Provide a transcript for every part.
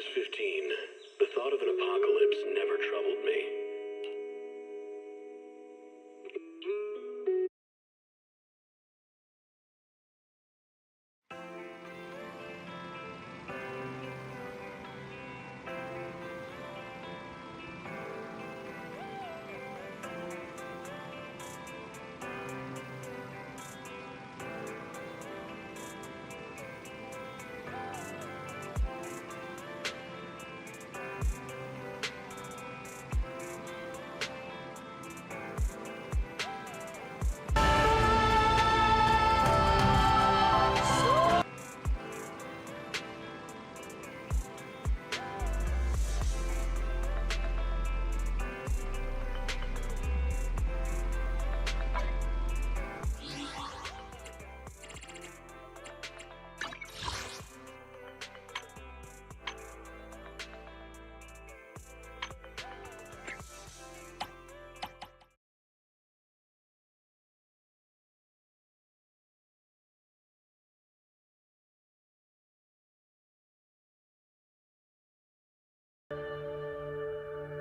was 15, the thought of an apocalypse never troubled me.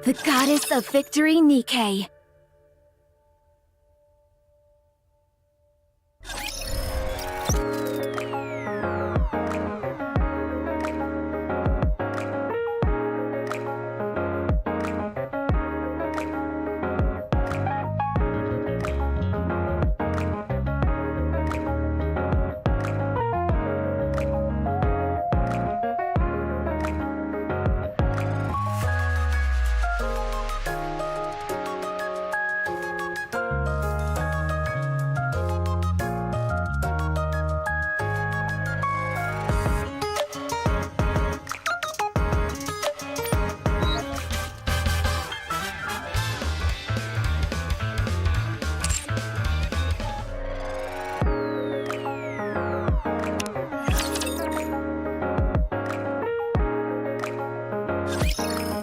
The goddess of victory, Nikke.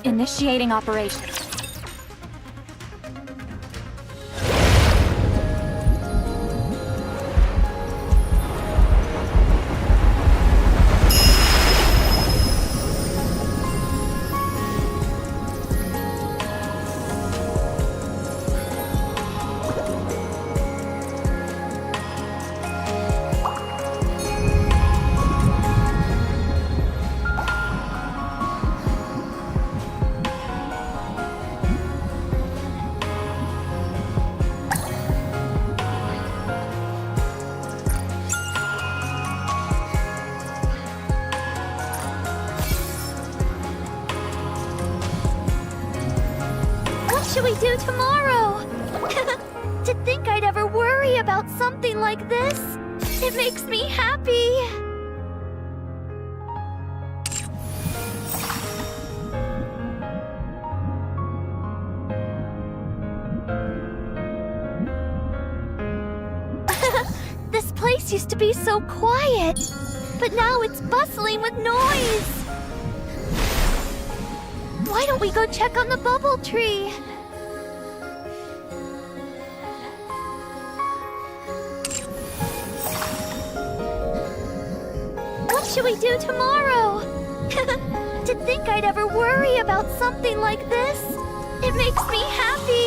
Initiating operations. What should we do tomorrow? To think I'd ever worry about something like this, it makes me happy. This place used to be so quiet, but now it's bustling with noise. Why don't we go check on the bubble tree? What should we do tomorrow? To think I'd ever worry about something like this, it makes me happy.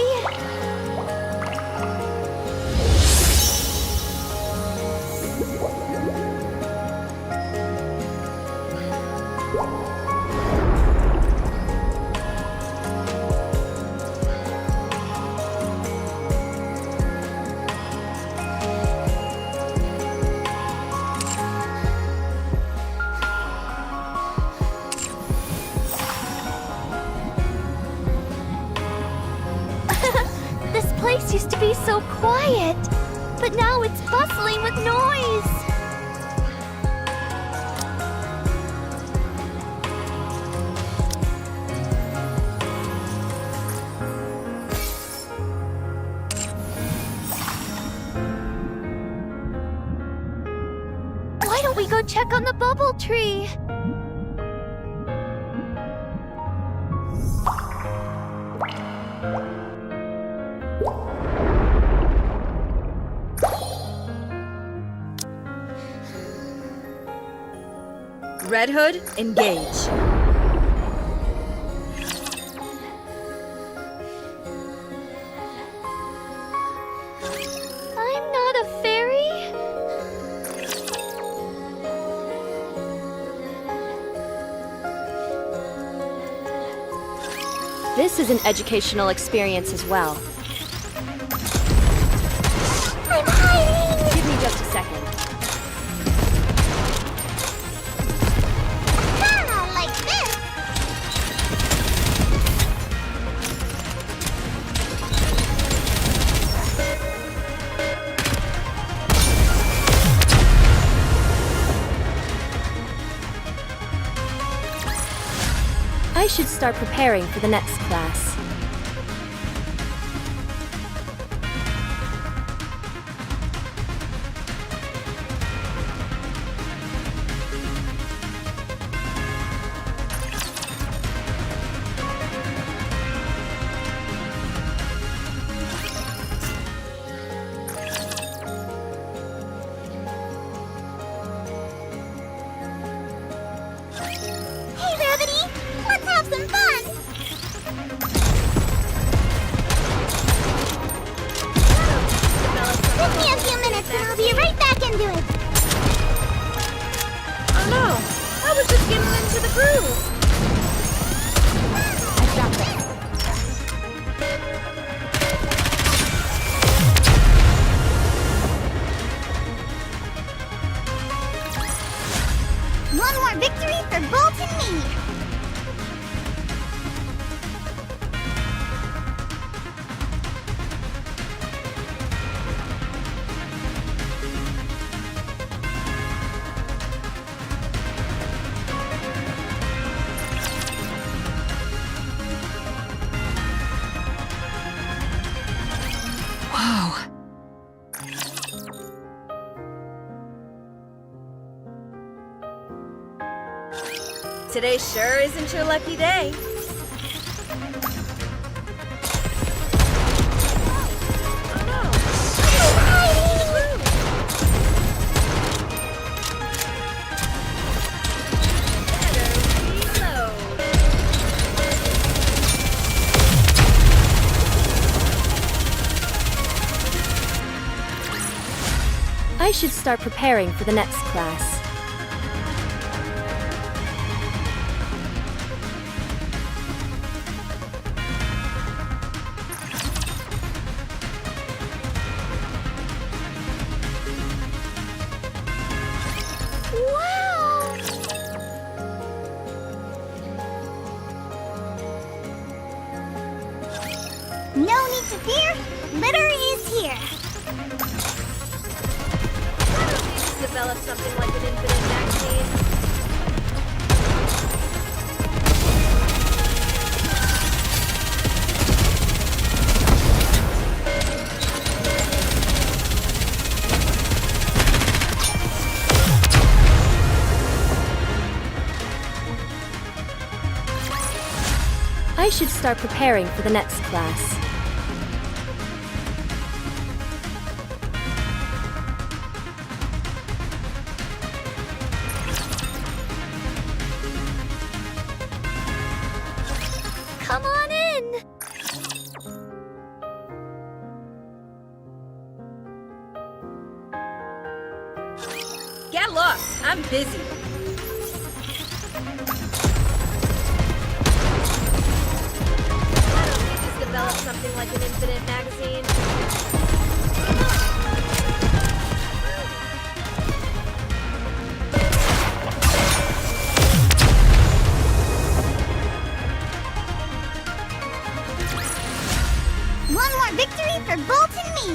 This place used to be so quiet, but now it's bustling with noise. Why don't we go check on the bubble tree? Red Hood, engage. I'm not a fairy. This is an educational experience as well. I'm hiding! Give me just a second. Kinda like this. I should start preparing for the next class. Hey, Rabbity! Let's have some fun! Give me a few minutes and I'll be right back into it. Oh no! I was just getting into the groove! I've got this. One more victory for Bolt and me. Wow. Today sure isn't your lucky day. Oh no! Better reload. I should start preparing for the next class. Wow! No need to fear. Litter is here. Develop something like an infinite magazine. I should start preparing for the next class. Come on in. Get lost! I'm busy. Just develop something like an infinite magazine. One more victory for Bolt and me.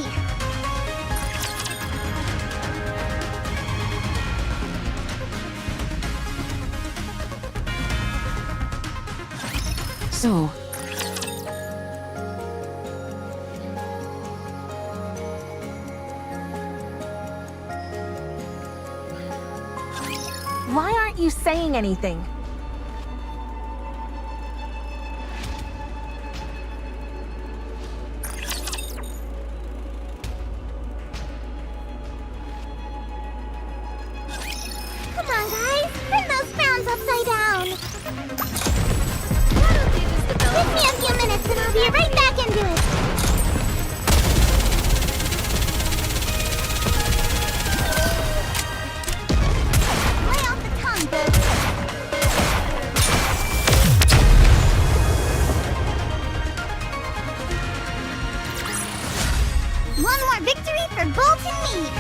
So, Why aren't you saying anything? Come on, guys. Turn those frowns upside down. Give me a few minutes and I'll be right back into it. One more victory for Bolton Mead!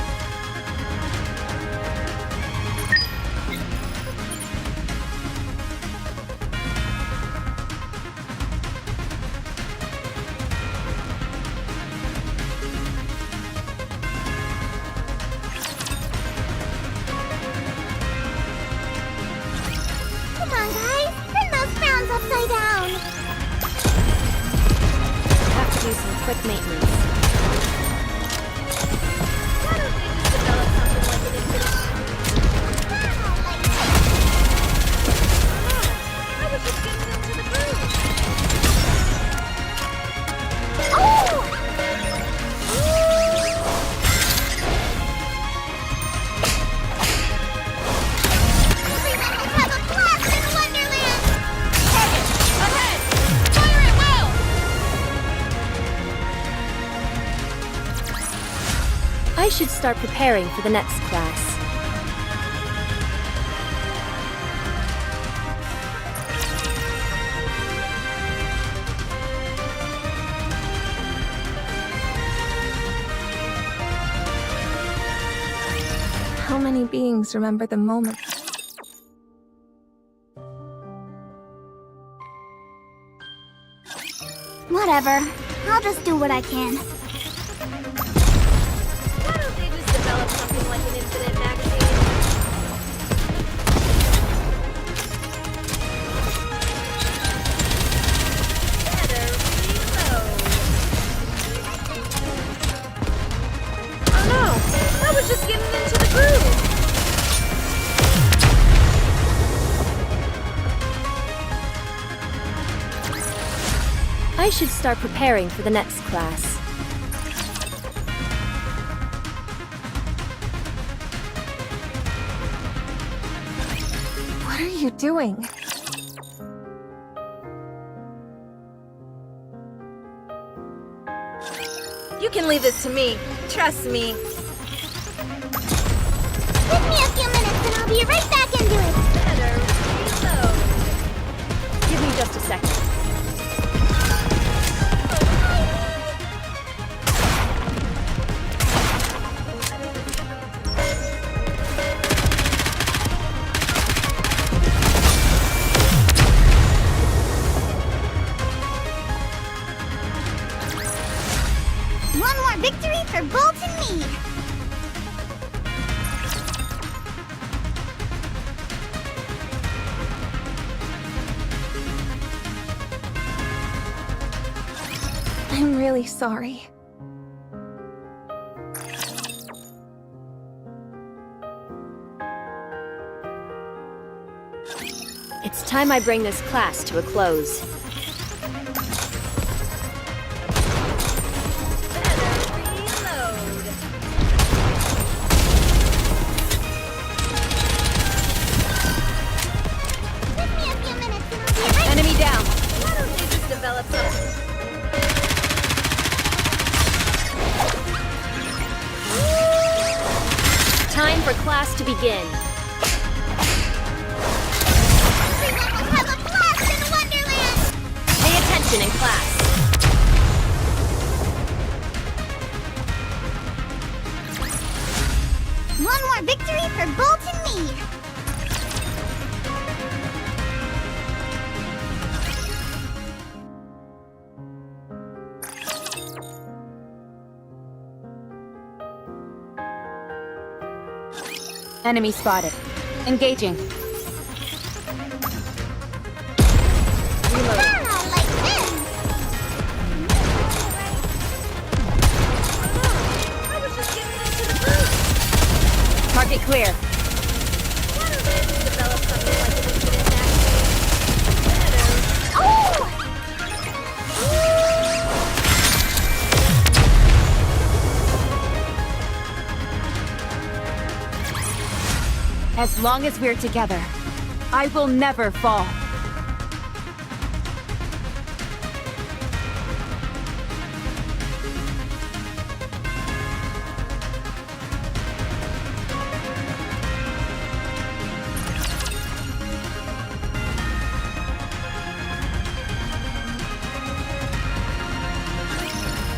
Come on, guys! Turn those frowns upside down! Have to do some quick maintenance. Why don't they just develop something like an infinite? I was just getting into the groove. Oh! Everyone will have a blast in Wonderland! Ahead! Fire at will! I should start preparing for the next class. How many beings remember the moment? Whatever. I'll just do what I can. Why don't they just develop something like an infinite magazine? Better reload. Oh no! I was just getting into the groove! I should start preparing for the next class. What are you doing? You can leave this to me. Trust me. Give me a few minutes and I'll be right back into it! Better reload. Give me just a second. One more victory for Bolton Mead! I'm really sorry. It's time I bring this class to a close. Better reload. Give me a few minutes and I'll be right Enemy down. Why don't they just develop something? Time for class to begin. Everyone will have a blast in Wonderland! Pay attention in class. One more victory for Bolton Mead! Enemy spotted. Engaging. Ah, like this! I was just getting into the groove. Target clear. Why don't they just develop something like an infinite magazine? Better. Oh! As long as we're together, I will never fall.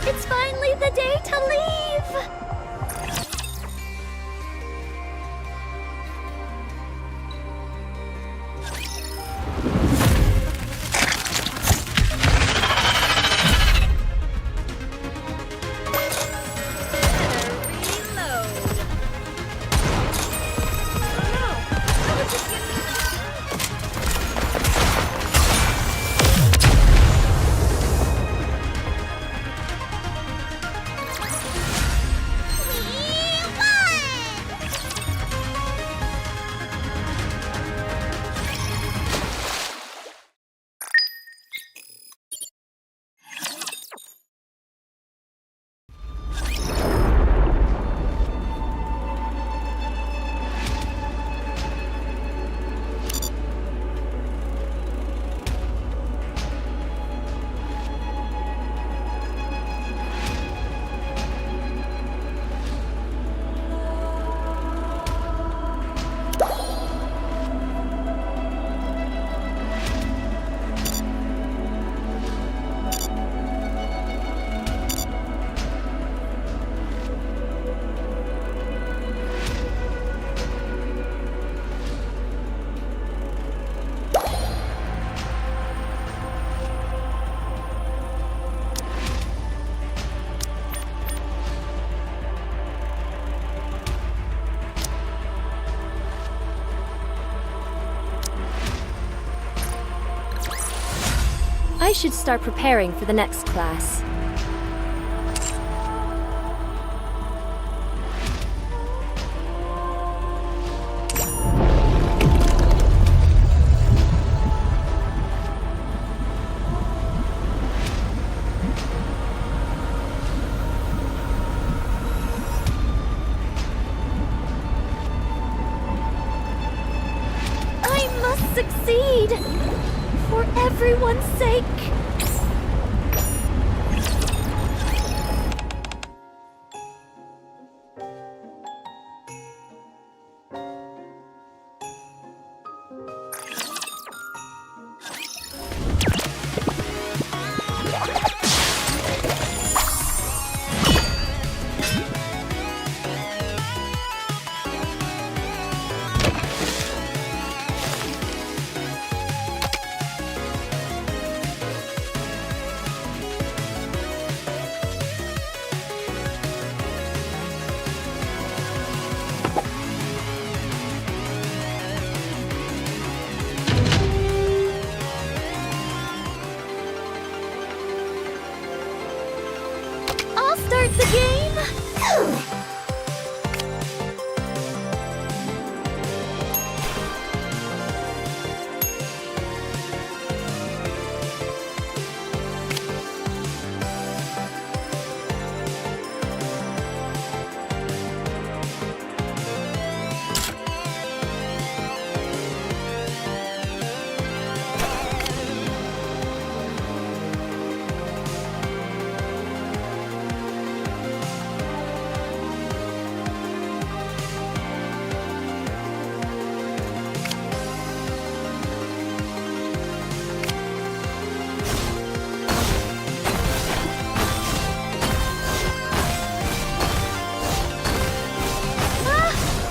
It's finally the day to leave! I should start preparing for the next class. I must succeed! For everyone's sake! I'll start the game!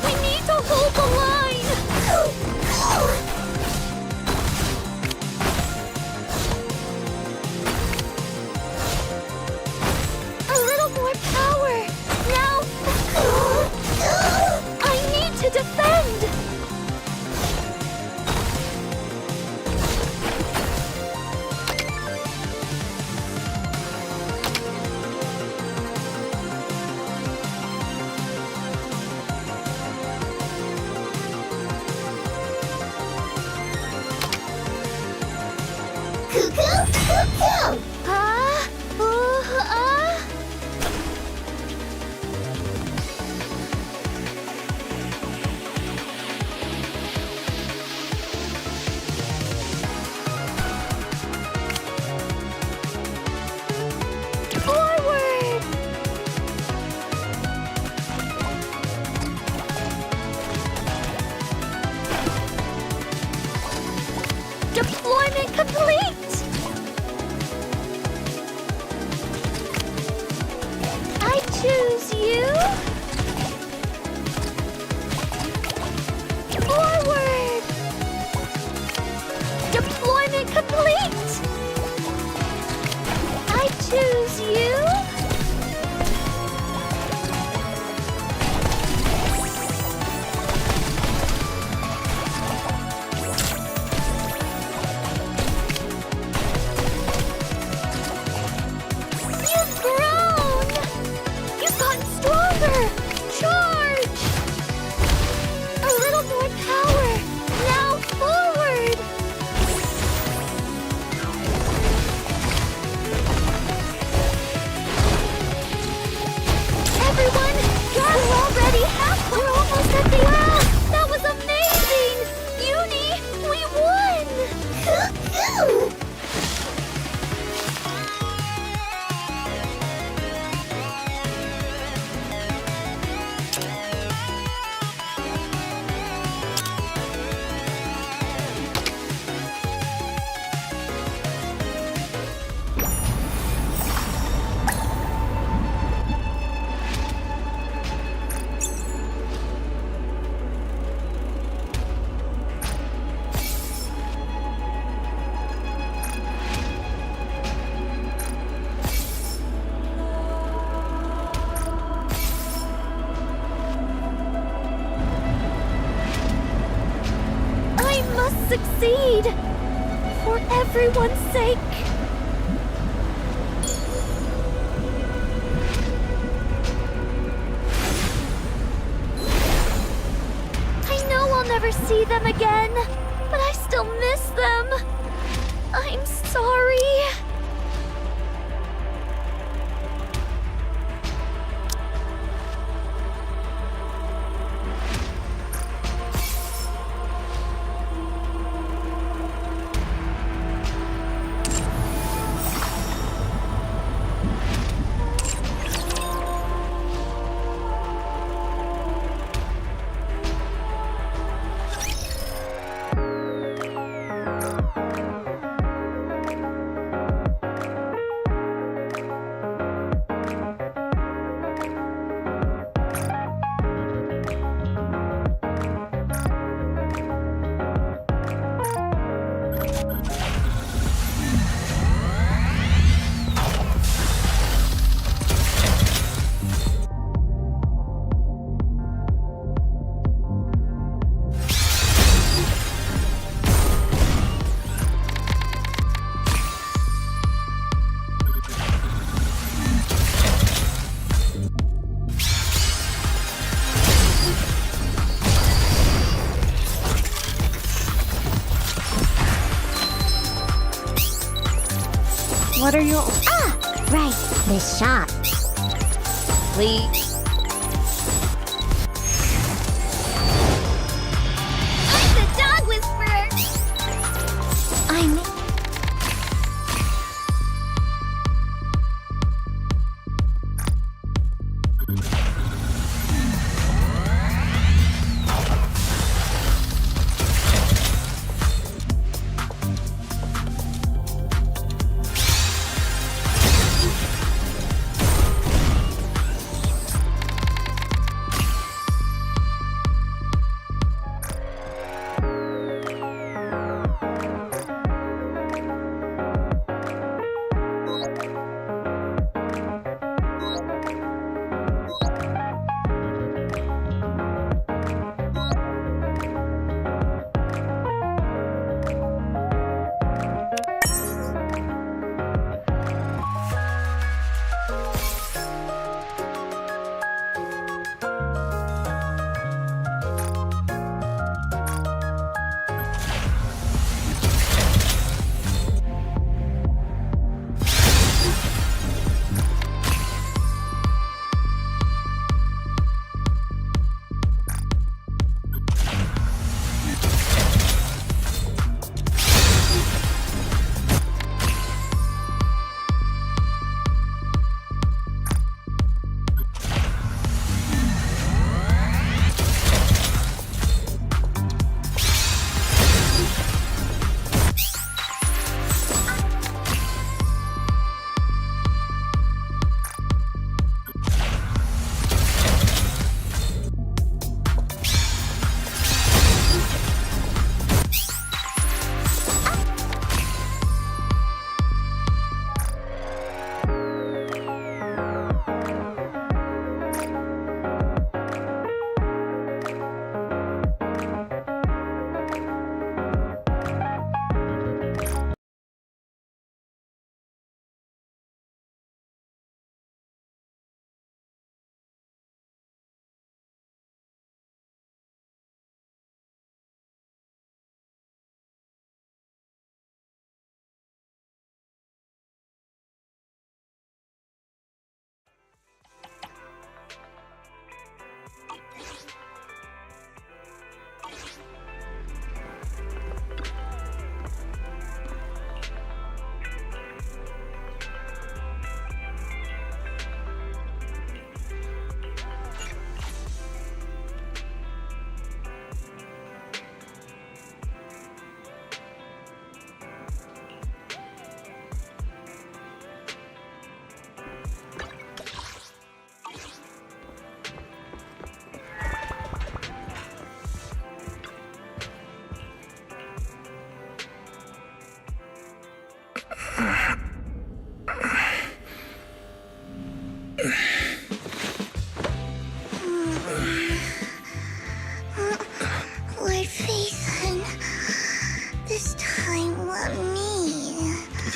We need to hold the line! A little more power! Now... I need to defend! Ah, ah. Forward! Deployment complete! I choose you! Forward! Deployment complete! I choose you! You've grown! You've gotten stronger! Charge! A little more power! Now forward! Everyone, we're already halfway! We're almost at the end! That was amazing! Uni, we won! I must succeed! For everyone's sake! see them again, but I still miss them. I'm sorry. What are your... Right, this shop. Please? I'm the dog whisperer. I'm...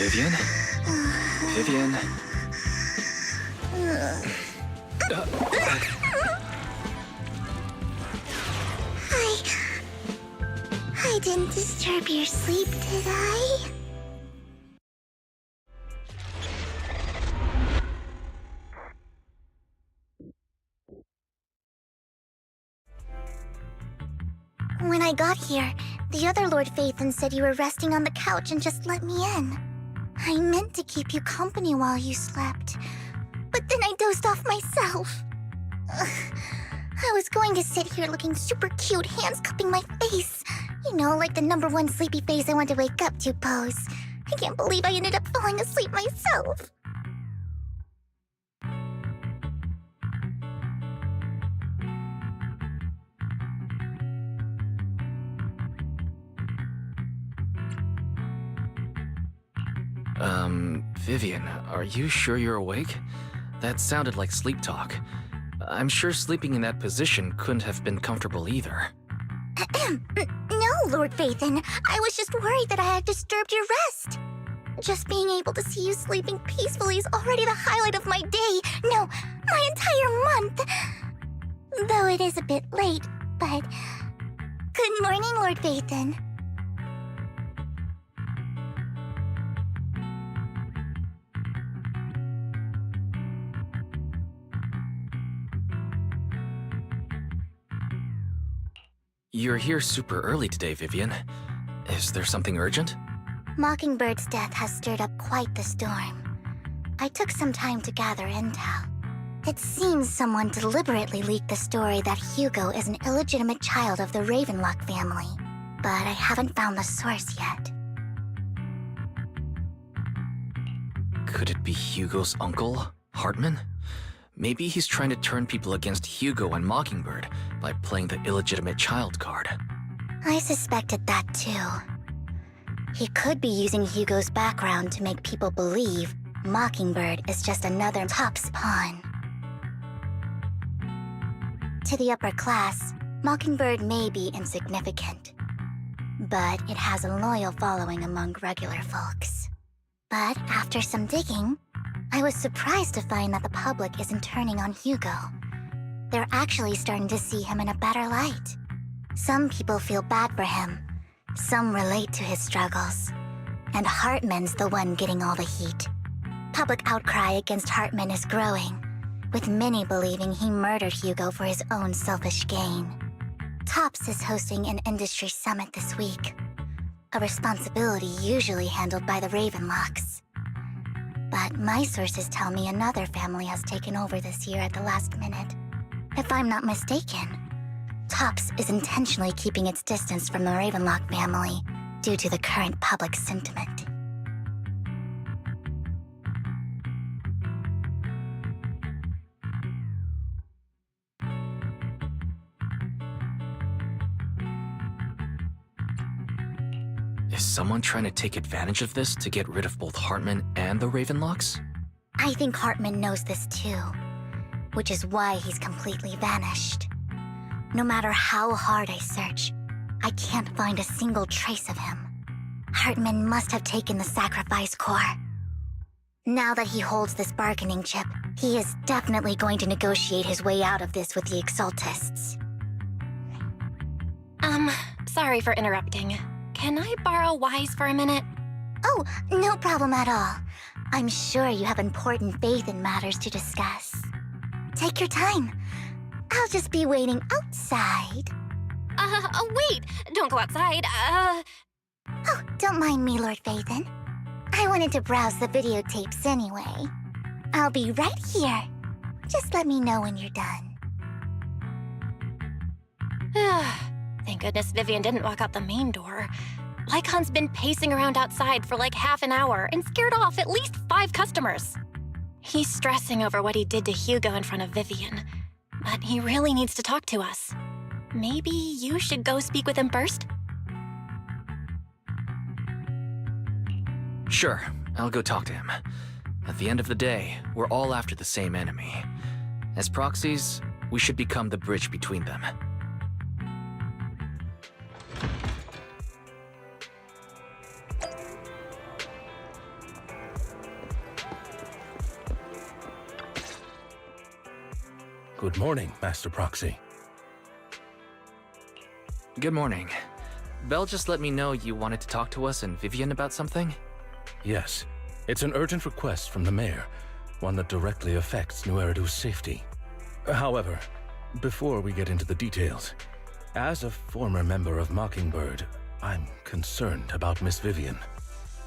Vivian? Vivian? didn't disturb your sleep, did I? When I got here, the other Lord Phaethon said you were resting on the couch and just let me in. I meant to keep you company while you slept, but then I dozed off myself. Ugh. I was going to sit here looking super cute, hands cupping my face. You know, like the #1 sleepy face I want to wake up to pose. I can't believe I ended up falling asleep myself. Vivian, are you sure you're awake? That sounded like sleep talk. I'm sure sleeping in that position couldn't have been comfortable either. No, Lord Phaethon. I was just worried that I had disturbed your rest. Just being able to see you sleeping peacefully is already the highlight of my day. No, my entire month. Though it is a bit late, but... Good morning, Lord Phaethon. You're here super early today, Vivian. Is there something urgent? Mockingbird's death has stirred up quite the storm. I took some time to gather intel. It seems someone deliberately leaked the story that Hugo is an illegitimate child of the Ravenlock family, but I haven't found the source yet. Could it be Hugo's uncle, Hartman? Maybe he's trying to turn people against Hugo and Mockingbird by playing the illegitimate child card. I suspected that too. He could be using Hugo's background to make people believe Mockingbird is just another Top's pawn. To the upper class, Mockingbird may be insignificant, but it has a loyal following among regular folks. But after some digging, I was surprised to find that the public isn't turning on Hugo. They're actually starting to see him in a better light. Some people feel bad for him, some relate to his struggles, and Hartman's the one getting all the heat. Public outcry against Hartman is growing, with many believing he murdered Hugo for his own selfish gain. Tops is hosting an industry summit this week, a responsibility usually handled by the Ravenlocks. But my sources tell me another family has taken over this year at the last minute. If I'm not mistaken, Tops is intentionally keeping its distance from the Ravenlock family due to the current public sentiment. Is someone trying to take advantage of this to get rid of both Hartman and the Ravenlocks? I think Hartman knows this too, which is why he's completely vanished. No matter how hard I search, I can't find a single trace of him. Hartman must have taken the sacrifice core. Now that he holds this bargaining chip, he is definitely going to negotiate his way out of this with the Exaltists. Sorry for interrupting. Can I borrow Wise for a minute? Oh, no problem at all. I'm sure you have important faith in matters to discuss. Take your time. I'll just be waiting outside. Wait! Don't go outside, Oh, don't mind me, Lord Phaethon. I wanted to browse the videotapes anyway. I'll be right here. Just let me know when you're done. Thank goodness Vivian didn't walk out the main door. Lycon's been pacing around outside for like half an hour and scared off at least 5 customers. He's stressing over what he did to Hugo in front of Vivian, but he really needs to talk to us. Maybe you should go speak with him first? Sure, I'll go talk to him. At the end of the day, we're all after the same enemy. As proxies, we should become the bridge between them. Good morning, Master Proxy. Good morning. Belle just let me know you wanted to talk to us and Vivian about something? Yes. It's an urgent request from the mayor, one that directly affects New Eridu's safety. However, before we get into the details, as a former member of Mockingbird, I'm concerned about Miss Vivian.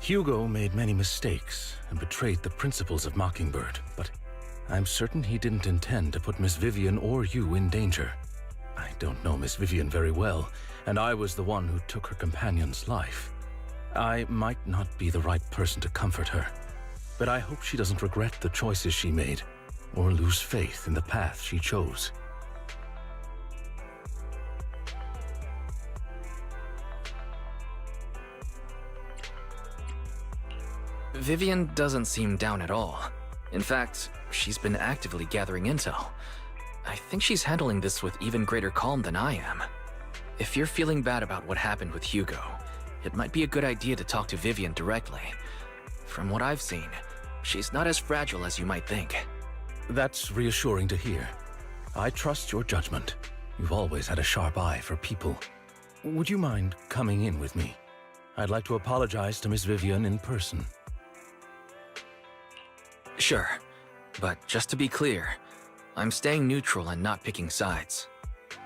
Hugo made many mistakes and betrayed the principles of Mockingbird, but I'm certain he didn't intend to put Miss Vivian or you in danger. I don't know Miss Vivian very well, and I was the one who took her companion's life. I might not be the right person to comfort her, but I hope she doesn't regret the choices she made or lose faith in the path she chose. Vivian doesn't seem down at all. In fact, she's been actively gathering intel. I think she's handling this with even greater calm than I am. If you're feeling bad about what happened with Hugo, it might be a good idea to talk to Vivian directly. From what I've seen, she's not as fragile as you might think. That's reassuring to hear. I trust your judgment. You've always had a sharp eye for people. Would you mind coming in with me? I'd like to apologize to Miss Vivian in person. Sure, but just to be clear, I'm staying neutral and not picking sides.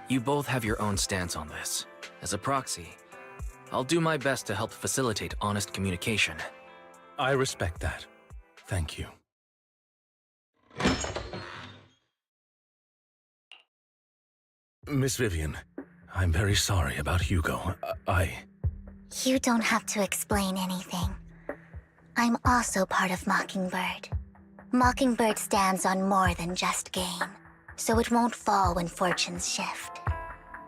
You both have your own stance on this. As a proxy, I'll do my best to help facilitate honest communication. I respect that. Thank you. Miss Vivian, I'm very sorry about Hugo. You don't have to explain anything. I'm also part of Mockingbird. Mockingbird stands on more than just gain, so it won't fall when fortunes shift.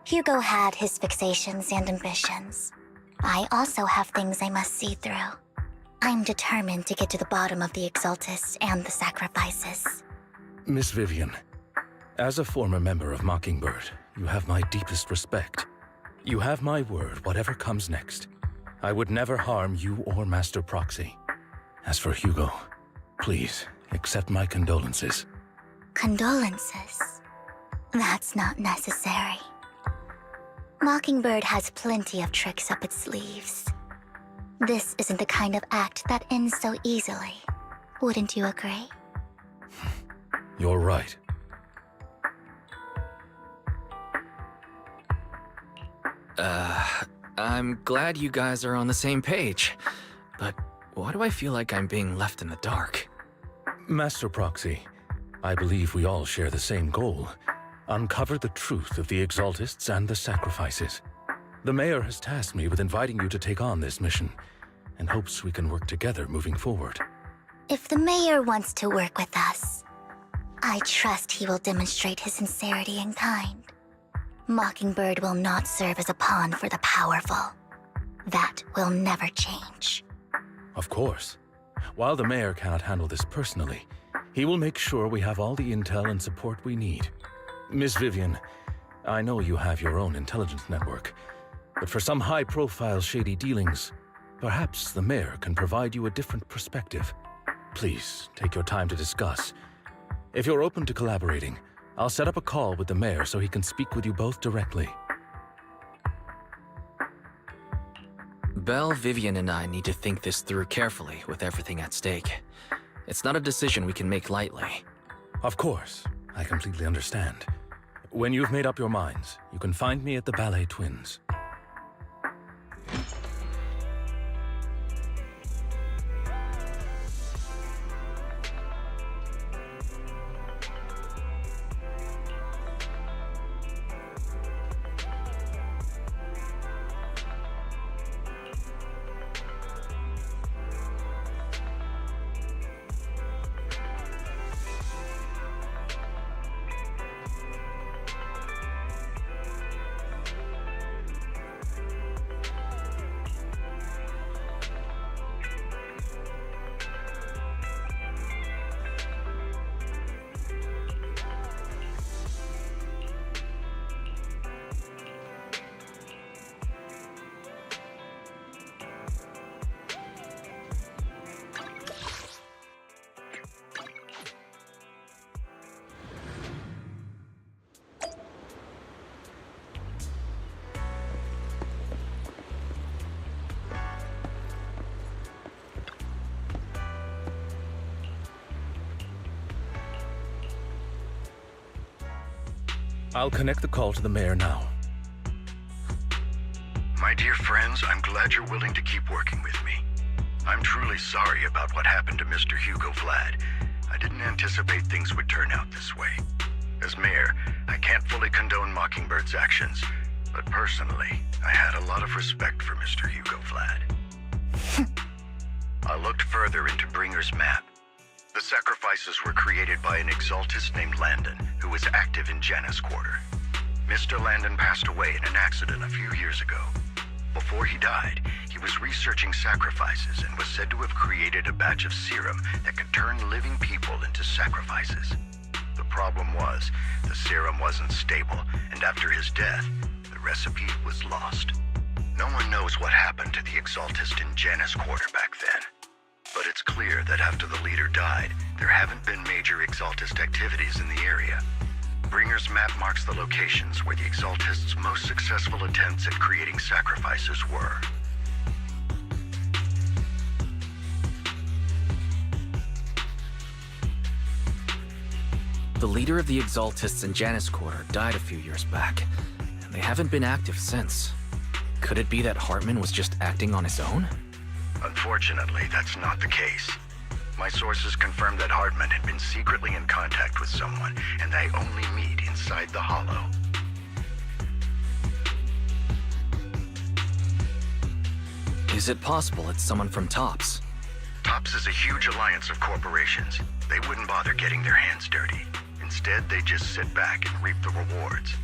Hugo had his fixations and ambitions. I also have things I must see through. I'm determined to get to the bottom of the Exaltists and the sacrifices. Miss Vivian, as a former member of Mockingbird, you have my deepest respect. You have my word, whatever comes next. I would never harm you or Master Proxy. As for Hugo, please accept my condolences. Condolences? That's not necessary. Mockingbird has plenty of tricks up its sleeves. This isn't the kind of act that ends so easily. Wouldn't you agree? You're right. I'm glad you guys are on the same page, but why do I feel like I'm being left in the dark? Master Proxy, I believe we all share the same goal. Uncover the truth of the Exaltists and the sacrifices. The mayor has tasked me with inviting you to take on this mission, and hopes we can work together moving forward. If the mayor wants to work with us, I trust he will demonstrate his sincerity in kind. Mockingbird will not serve as a pawn for the powerful. That will never change. Of course. While the mayor cannot handle this personally, he will make sure we have all the intel and support we need. Miss Vivian, I know you have your own intelligence network, but for some high-profile shady dealings, perhaps the mayor can provide you a different perspective. Please, take your time to discuss. If you're open to collaborating, I'll set up a call with the mayor so he can speak with you both directly. Belle, Vivian, and I need to think this through carefully with everything at stake. It's not a decision we can make lightly. Of course, I completely understand. When you've made up your minds, you can find me at the Ballet Twins. I'll connect the call to the mayor now. My dear friends, I'm glad you're willing to keep working with me. I'm truly sorry about what happened to Mr. Hugo Vlad. I didn't anticipate things would turn out this way. As mayor, I can't fully condone Mockingbird's actions, but personally, I had a lot of respect for Mr. Hugo Vlad. I looked further into Bringer's map. The sacrifices were created by an exaltist named Landon, who was active in Janus Quarter. Mr. Landon passed away in an accident a few years ago. Before he died, he was researching sacrifices and was said to have created a batch of serum that could turn living people into sacrifices. The problem was, the serum wasn't stable, and after his death, the recipe was lost. No one knows what happened to the exaltist in Janus Quarter back then. But it's clear that after the leader died, there haven't been major exaltist activities in the area. Bringer's map marks the locations where the exaltists' most successful attempts at creating sacrifices were. The leader of the Exaltists in Janus Quarter died a few years back, and they haven't been active since. Could it be that Hartman was just acting on his own? Unfortunately, that's not the case. My sources confirmed that Hartman had been secretly in contact with someone, and they only meet inside the Hollow. Is it possible it's someone from TOPS? TOPS is a huge alliance of corporations. They wouldn't bother getting their hands dirty. Instead, they just sit back and reap the rewards.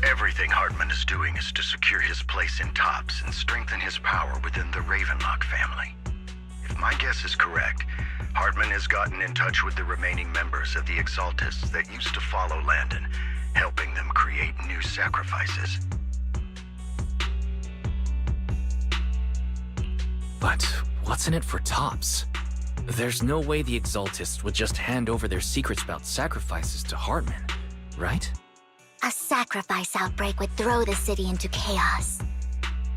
Everything Hartman is doing is to secure his place in TOPS and strengthen his power within the Ravenlock family. If my guess is correct, Hartman has gotten in touch with the remaining members of the Exaltists that used to follow Landon, helping them create new sacrifices. But what's in it for TOPS? There's no way the Exaltists would just hand over their secrets about sacrifices to Hartman, right? A sacrifice outbreak would throw the city into chaos.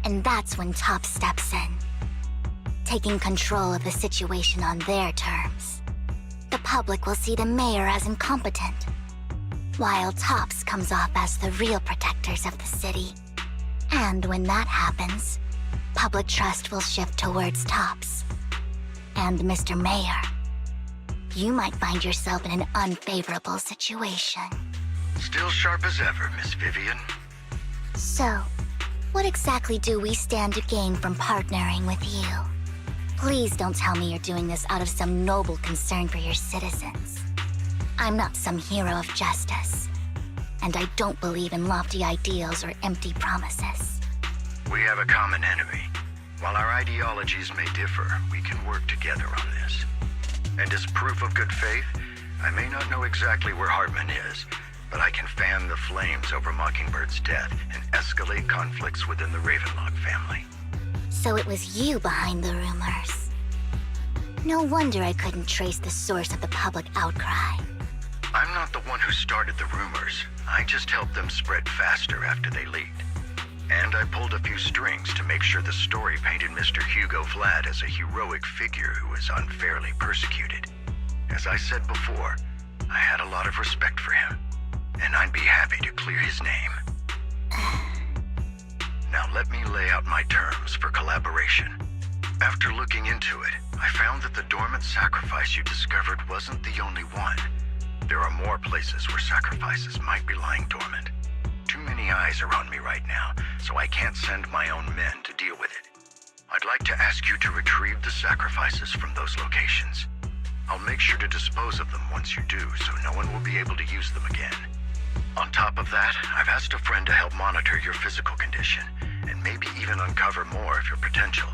And that's when TOPS steps in, taking control of the situation on their terms. The public will see the mayor as incompetent, while TOPS comes off as the real protectors of the city. And when that happens, public trust will shift towards TOPS. And Mr. Mayor, you might find yourself in an unfavorable situation. Still sharp as ever, Miss Vivian. So, what exactly do we stand to gain from partnering with you? Please don't tell me you're doing this out of some noble concern for your citizens. I'm not some hero of justice, and I don't believe in lofty ideals or empty promises. We have a common enemy. While our ideologies may differ, we can work together on this. And as proof of good faith, I may not know exactly where Hartman is, but I can fan the flames over Mockingbird's death and escalate conflicts within the Ravenlock family. So it was you behind the rumors. No wonder I couldn't trace the source of the public outcry. I'm not the one who started the rumors. I just helped them spread faster after they leaked. And I pulled a few strings to make sure the story painted Mr. Hugo Vlad as a heroic figure who was unfairly persecuted. As I said before, I had a lot of respect for him, and I'd be happy to clear his name. Now let me lay out my terms for collaboration. After looking into it, I found that the dormant sacrifice you discovered wasn't the only one. There are more places where sacrifices might be lying dormant. Too many eyes are on me right now, so I can't send my own men to deal with it. I'd like to ask you to retrieve the sacrifices from those locations. I'll make sure to dispose of them once you do, so no one will be able to use them again. On top of that, I've asked a friend to help monitor your physical condition, and maybe even uncover more of your potential.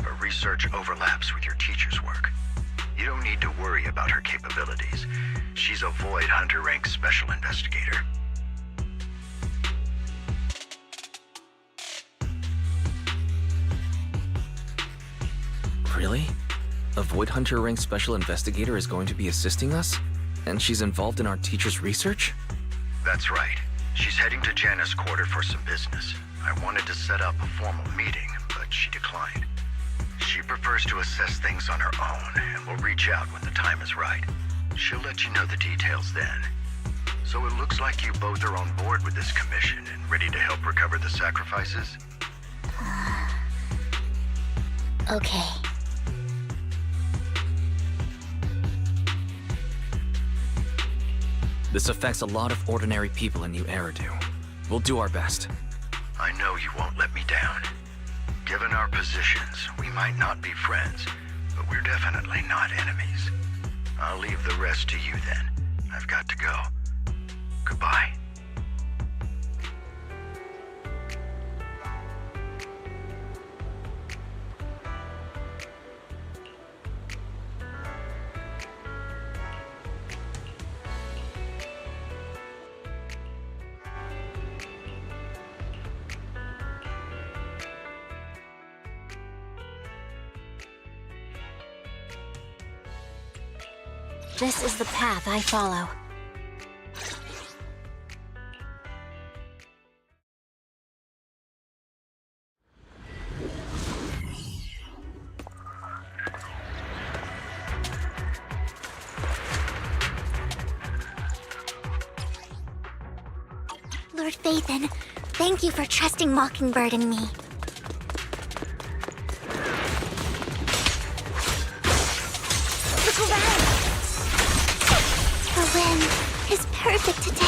Her research overlaps with your teacher's work. You don't need to worry about her capabilities. She's a Void Hunter rank special investigator. Really? A Void Hunter rank special investigator is going to be assisting us? And she's involved in our teacher's research? That's right. She's heading to Janus Quarter for some business. I wanted to set up a formal meeting, but she declined. She prefers to assess things on her own, and will reach out when the time is right. She'll let you know the details then. So it looks like you both are on board with this commission and ready to help recover the sacrifices? Okay. This affects a lot of ordinary people in New Eridu. We'll do our best. I know you won't let me down. Given our positions, we might not be friends, but we're definitely not enemies. I'll leave the rest to you then. I've got to go. Goodbye. This is the path I follow. Lord Phaethon, thank you for trusting Mockingbird and me. Look around! The wind is perfect today.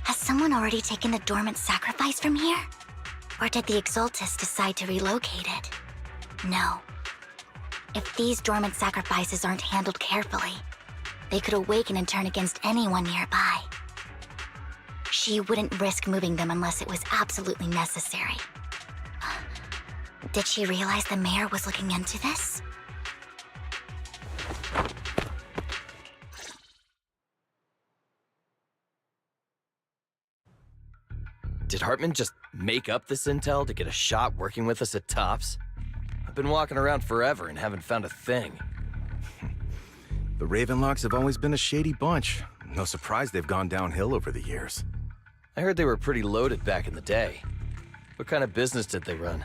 Has someone already taken the dormant sacrifice from here? Or did the Exaltus decide to relocate it? No. If these dormant sacrifices aren't handled carefully, they could awaken and turn against anyone nearby. She wouldn't risk moving them unless it was absolutely necessary. Did she realize the mayor was looking into this? Did Hartman just make up this intel to get a shot working with us at Tops? I've been walking around forever and haven't found a thing. The Ravenlocks have always been a shady bunch. No surprise they've gone downhill over the years. I heard they were pretty loaded back in the day. What kind of business did they run?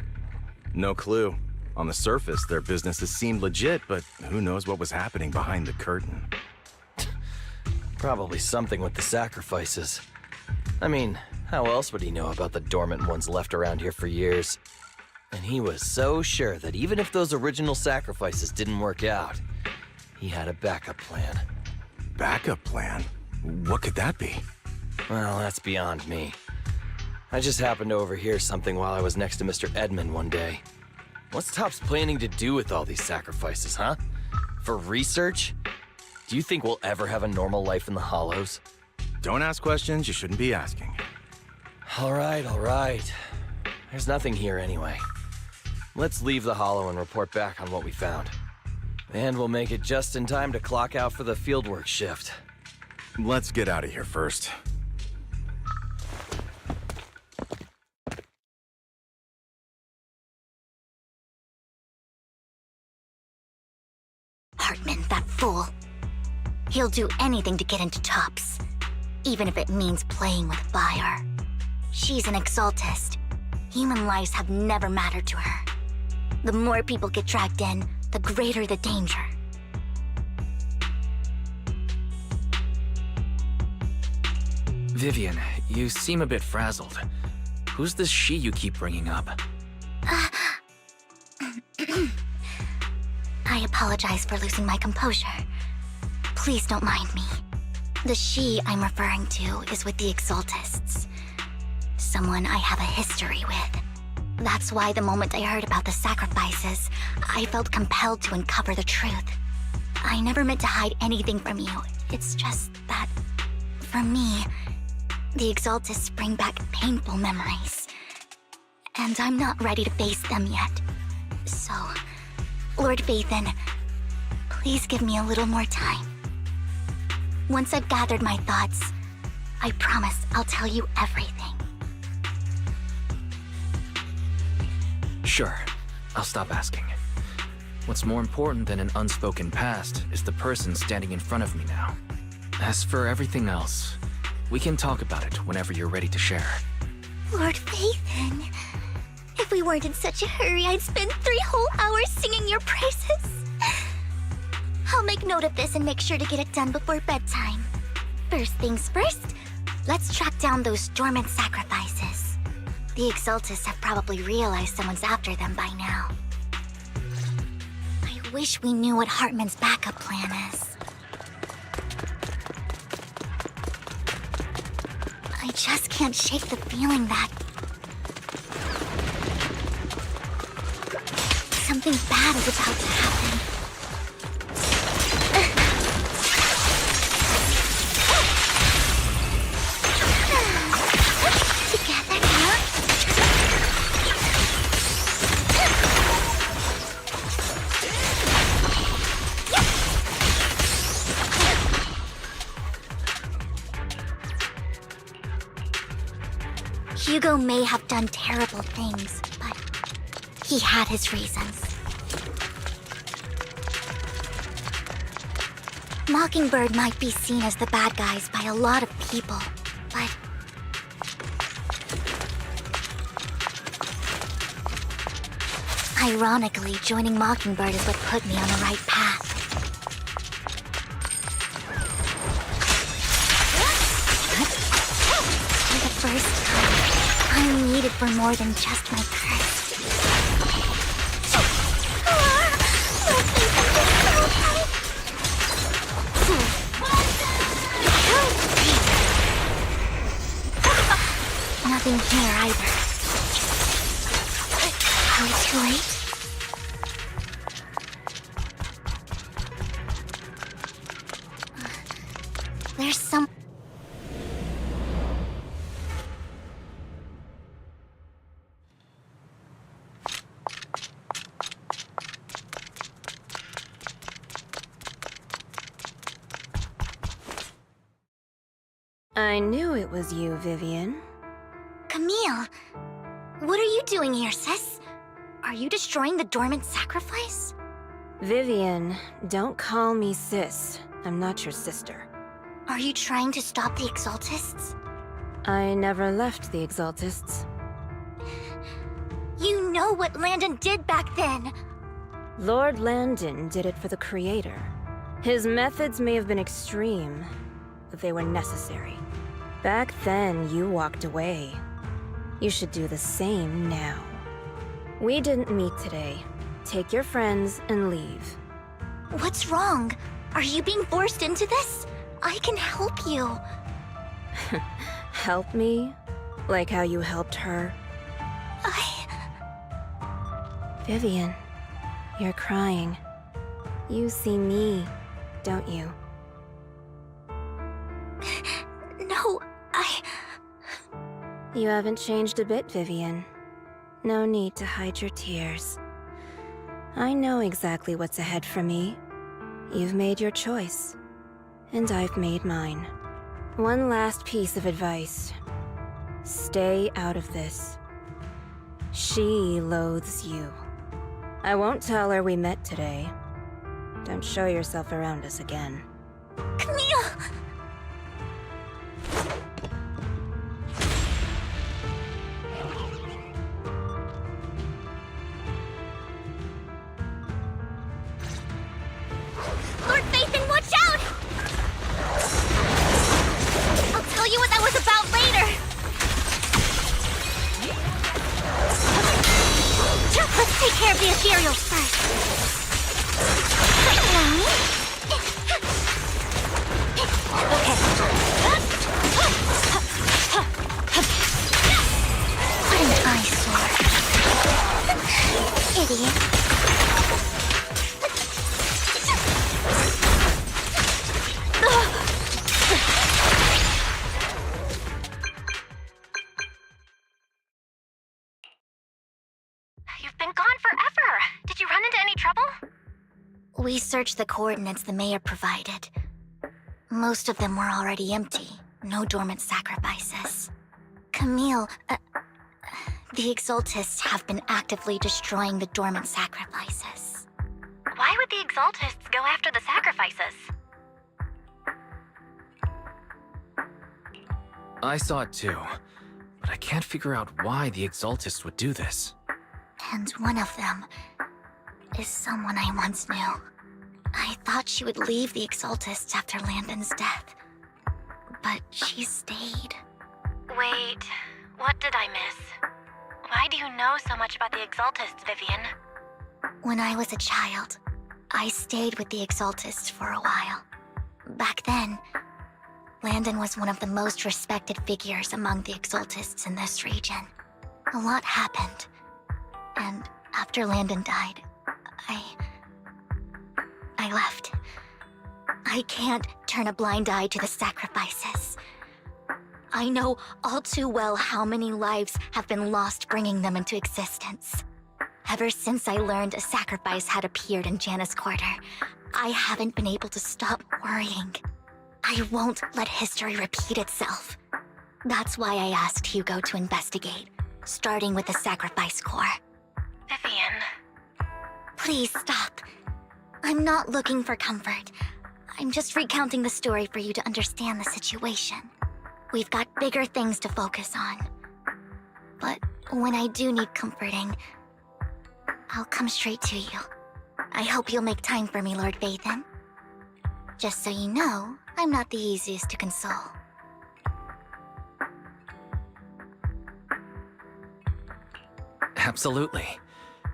No clue. On the surface, their businesses seemed legit, but who knows what was happening behind the curtain. Probably something with the sacrifices. I mean, how else would he know about the dormant ones left around here for years? And he was so sure that even if those original sacrifices didn't work out, he had a backup plan. Backup plan? What could that be? Well, that's beyond me. I just happened to overhear something while I was next to Mr. Edmund one day. What's Tops planning to do with all these sacrifices, huh? For research? Do you think we'll ever have a normal life in the Hollows? Don't ask questions you shouldn't be asking. All right. There's nothing here anyway. Let's leave the Hollow and report back on what we found. And we'll make it just in time to clock out for the fieldwork shift. Let's get out of here first. Hartman, that fool. He'll do anything to get into Tops, even if it means playing with fire. She's an Exaltist. Human lives have never mattered to her. The more people get dragged in, the greater the danger. Vivian, you seem a bit frazzled. Who's this she you keep bringing up? I apologize for losing my composure. Please don't mind me. The she I'm referring to is with the Exaltists. Someone I have a history with. That's why the moment I heard about the sacrifices, I felt compelled to uncover the truth. I never meant to hide anything from you. It's just that, for me, the Exaltists bring back painful memories. And I'm not ready to face them yet. So, Lord Phaethon, please give me a little more time. Once I've gathered my thoughts, I promise I'll tell you everything. Sure, I'll stop asking. What's more important than an unspoken past is the person standing in front of me now. As for everything else, we can talk about it whenever you're ready to share. Lord Phaethon, if we weren't in such a hurry, I'd spend 3 whole hours singing your praises. I'll make note of this and make sure to get it done before bedtime. First things first, let's track down those dormant sacrifices. The Exaltists have probably realized someone's after them by now. I wish we knew what Hartman's backup plan is. I just can't shake the feeling that something bad is about to happen. Together now. Hugo may have done terrible things, but he had his reasons. Mockingbird might be seen as the bad guys by a lot of people, but ironically, joining Mockingbird is what put me on the right path. For the first time, I'm needed for more than just my curse. Nothing here either. Are we too late? There's some... I knew it was you, Vivian. Camille, what are you doing here, sis? Are you destroying the dormant sacrifice? Vivian, don't call me sis. I'm not your sister. Are you trying to stop the Exaltists? I never left the Exaltists. You know what Landon did back then! Lord Landon did it for the Creator. His methods may have been extreme, but they were necessary. Back then, you walked away. You should do the same now. We didn't meet today. Take your friends and leave. What's wrong? Are you being forced into this? I can help you. Help me? Like how you helped her? Vivian, you're crying. You see me, don't you? No, You haven't changed a bit, Vivian. No need to hide your tears. I know exactly what's ahead for me. You've made your choice, and I've made mine. One last piece of advice. Stay out of this. She loathes you. I won't tell her we met today. Don't show yourself around us again. Camille! Lord Phaethon, watch out! I'll tell you what that was about later. Let's take care of the ethereals first. What an eyesore. Idiot. You've been gone forever. Did you run into any trouble? We searched the coordinates the mayor provided. Most of them were already empty. No dormant sacrifices. Camille, The Exaltists have been actively destroying the dormant sacrifices. Why would the Exaltists go after the sacrifices? I saw it too, but I can't figure out why the Exaltists would do this. And one of them is someone I once knew. I thought she would leave the Exaltists after Landon's death, but she stayed. Wait, what did I miss? Why do you know so much about the Exaltists, Vivian? When I was a child, I stayed with the Exaltists for a while. Back then, Landon was one of the most respected figures among the Exaltists in this region. A lot happened, and after Landon died, I left. I can't turn a blind eye to the sacrifices. I know all too well how many lives have been lost bringing them into existence. Ever since I learned a sacrifice had appeared in Janus Quarter, I haven't been able to stop worrying. I won't let history repeat itself. That's why I asked Hugo to investigate, starting with the Sacrifice Corps. Vivian. Please stop. I'm not looking for comfort. I'm just recounting the story for you to understand the situation. We've got bigger things to focus on. But when I do need comforting, I'll come straight to you. I hope you'll make time for me, Lord Phaethon. Just so you know, I'm not the easiest to console. Absolutely.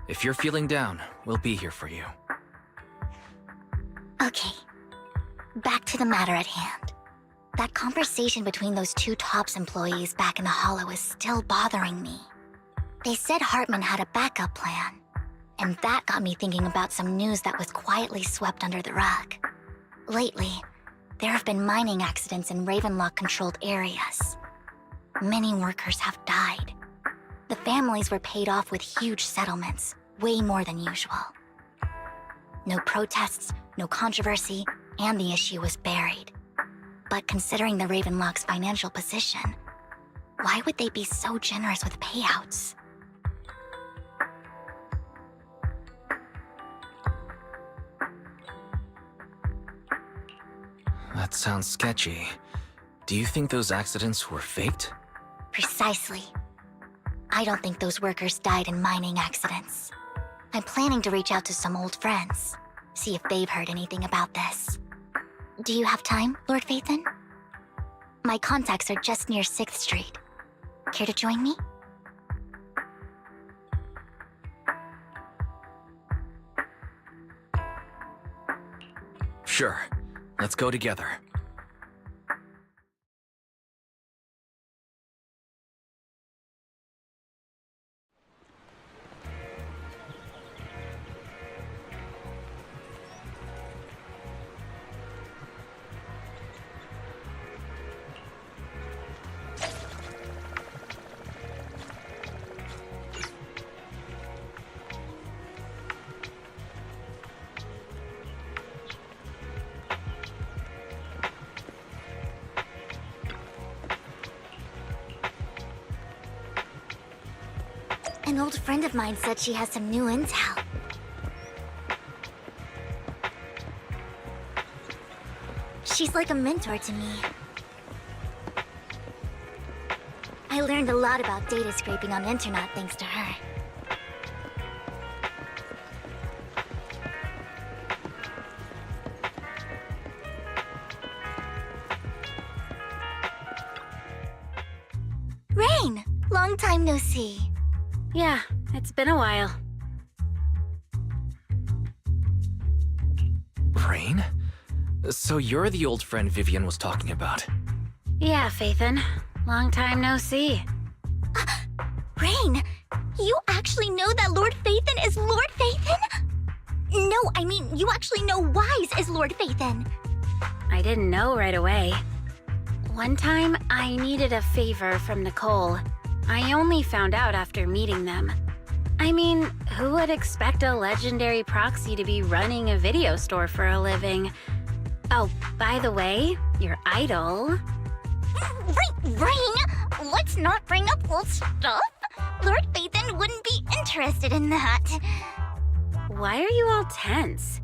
If you're feeling down, we'll be here for you. Okay. Back to the matter at hand. That conversation between those two TOPS employees back in the Hollow is still bothering me. They said Hartman had a backup plan, and that got me thinking about some news that was quietly swept under the rug. Lately, there have been mining accidents in Ravenlock-controlled areas. Many workers have died. The families were paid off with huge settlements, way more than usual. No protests, no controversy, and the issue was buried. But considering the Ravenlock's financial position, why would they be so generous with payouts? That sounds sketchy. Do you think those accidents were faked? Precisely. I don't think those workers died in mining accidents. I'm planning to reach out to some old friends, see if they've heard anything about this. Do you have time, Lord Phaethon? My contacts are just near 6th Street. Care to join me? Sure. Let's go together. An old friend of mine said she has some new intel. She's like a mentor to me. I learned a lot about data scraping on the internet thanks to her. Rain! Long time no see. Yeah, it's been a while. Rain? So you're the old friend Vivian was talking about. Yeah, Phaethon. Long time no see. Rain! You actually know that Lord Phaethon is Lord Phaethon? No, I mean, you actually know Wise is Lord Phaethon. I didn't know right away. One time, I needed a favor from Nicole. I only found out after meeting them. I mean, who would expect a legendary proxy to be running a video store for a living? Oh, by the way, your idol... Rain! Let's not bring up old stuff. Lord Phaethon wouldn't be interested in that. Why are you all tense?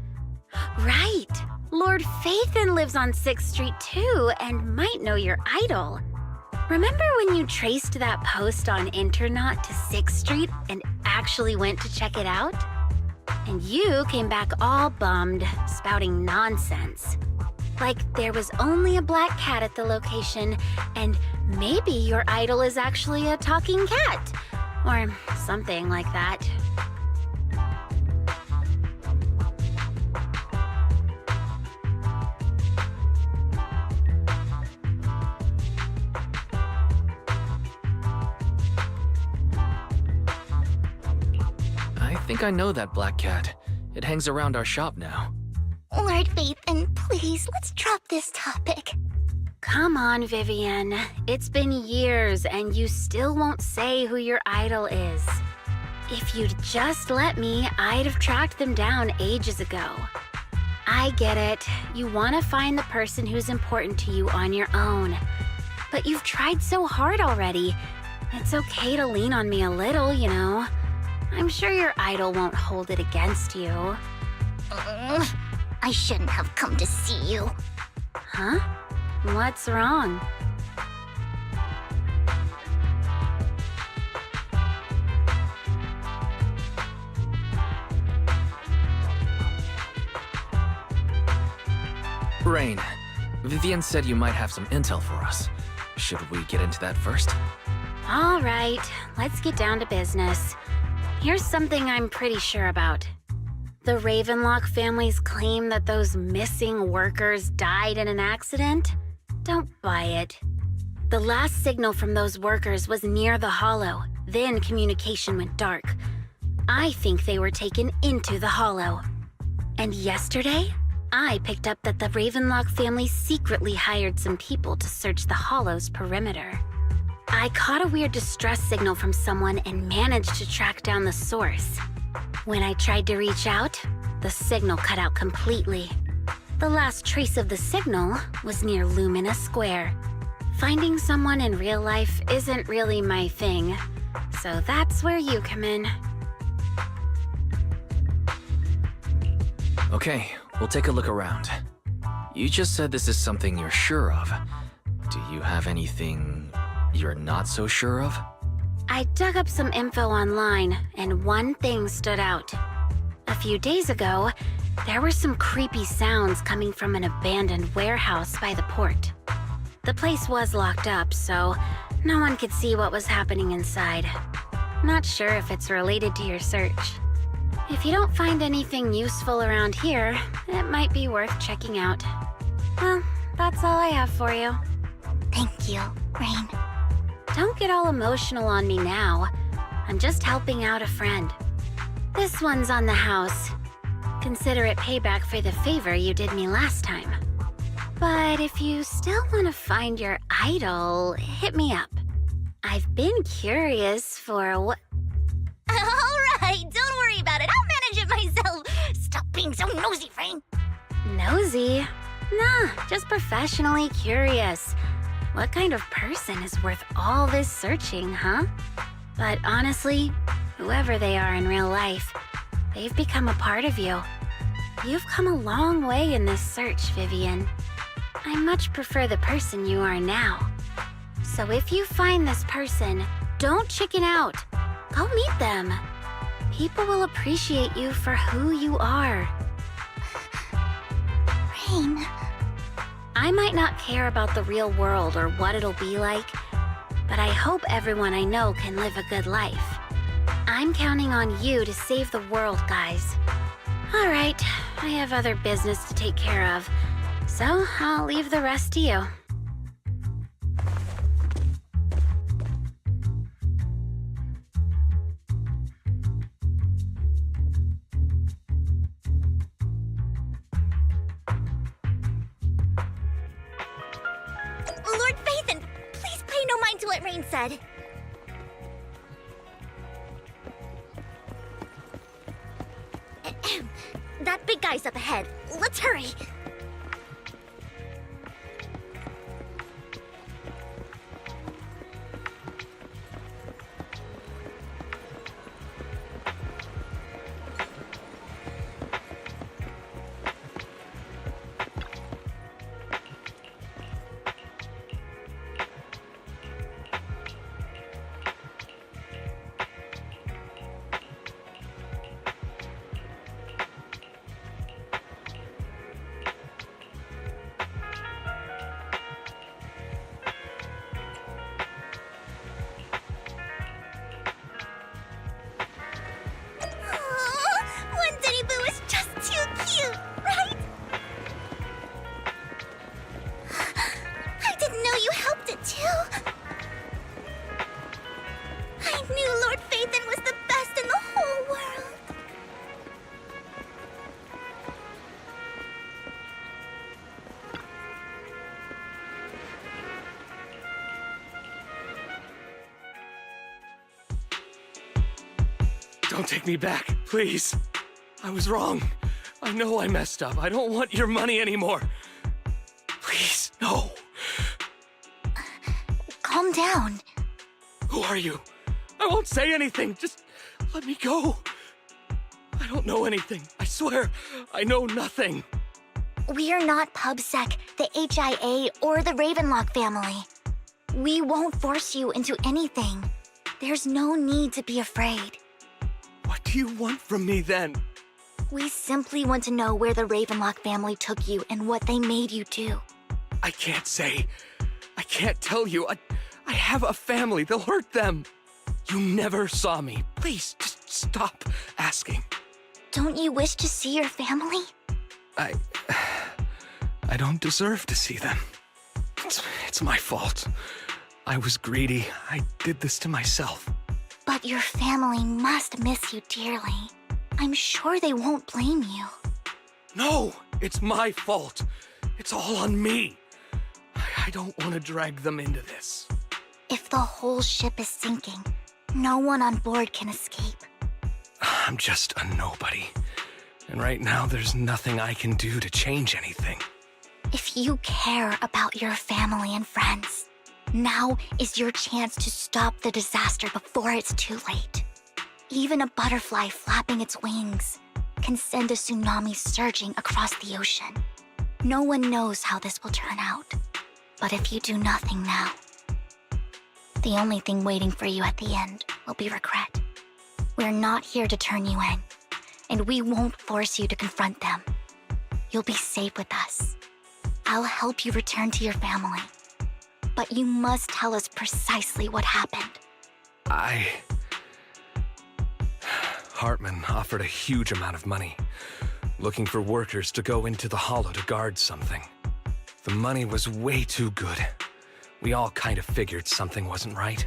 Right! Lord Phaethon lives on 6th Street too, and might know your idol. Remember when you traced that post on Internaut to 6th Street and actually went to check it out? And you came back all bummed, spouting nonsense. Like there was only a black cat at the location, and maybe your idol is actually a talking cat. Or something like that. I think I know that black cat. It hangs around our shop now. Lord Phaethon, please, let's drop this topic. Come on, Vivian. It's been years and you still won't say who your idol is. If you'd just let me, I'd have tracked them down ages ago. I get it. You want to find the person who's important to you on your own. But you've tried so hard already. It's okay to lean on me a little, you know. I'm sure your idol won't hold it against you. I shouldn't have come to see you. Huh? What's wrong? Rain, Vivian said you might have some intel for us. Should we get into that first? All right, let's get down to business. Here's something I'm pretty sure about. The Ravenlock family's claim that those missing workers died in an accident? Don't buy it. The last signal from those workers was near the Hollow, then communication went dark. I think they were taken into the Hollow. And yesterday, I picked up that the Ravenlock family secretly hired some people to search the Hollow's perimeter. I caught a weird distress signal from someone and managed to track down the source. When I tried to reach out, the signal cut out completely. The last trace of the signal was near Lumina Square. Finding someone in real life isn't really my thing, so that's where you come in. Okay, we'll take a look around. You just said this is something you're sure of. Do you have anything you're not so sure of? I dug up some info online, and one thing stood out. A few days ago, there were some creepy sounds coming from an abandoned warehouse by the port. The place was locked up, so no one could see what was happening inside. Not sure if it's related to your search. If you don't find anything useful around here, it might be worth checking out. Well, that's all I have for you. Thank you, Rain. Don't get all emotional on me now. I'm just helping out a friend. This one's on the house. Consider it payback for the favor you did me last time. But if you still want to find your idol, hit me up. I've been curious for what... Alright, don't worry about it. I'll manage it myself. Stop being so nosy, Rain. Nosy? Nah, just professionally curious. What kind of person is worth all this searching, huh? But honestly, whoever they are in real life, they've become a part of you. You've come a long way in this search, Vivian. I much prefer the person you are now. So if you find this person, don't chicken out. Go meet them. People will appreciate you for who you are. Rain. I might not care about the real world or what it'll be like, but I hope everyone I know can live a good life. I'm counting on you to save the world, guys. All right, I have other business to take care of, so I'll leave the rest to you. Lord Phaethon, please pay no mind to what Rain said. That big guy's up ahead. Let's hurry. Don't take me back, please. I was wrong. I know I messed up. I don't want your money anymore. Please, no. Calm down. Who are you? I won't say anything. Just let me go. I don't know anything. I swear, I know nothing. We're not PubSec, the HIA, or the Ravenlock family. We won't force you into anything. There's no need to be afraid. What do you want from me then? We simply want to know where the Ravenlock family took you and what they made you do. I can't say. I can't tell you. I have a family. They'll hurt them. You never saw me. Please, just stop asking. Don't you wish to see your family? I don't deserve to see them. It's my fault. I was greedy. I did this to myself. But your family must miss you dearly. I'm sure they won't blame you. No, it's my fault. It's all on me. I don't want to drag them into this. If the whole ship is sinking, no one on board can escape. I'm just a nobody. And right now, there's nothing I can do to change anything. If you care about your family and friends, now is your chance to stop the disaster before it's too late. Even a butterfly flapping its wings can send a tsunami surging across the ocean. No one knows how this will turn out. But if you do nothing now, the only thing waiting for you at the end will be regret. We're not here to turn you in, and we won't force you to confront them. You'll be safe with us. I'll help you return to your family. But you must tell us precisely what happened. Hartman offered a huge amount of money, looking for workers to go into the Hollow to guard something. The money was way too good. We all kind of figured something wasn't right.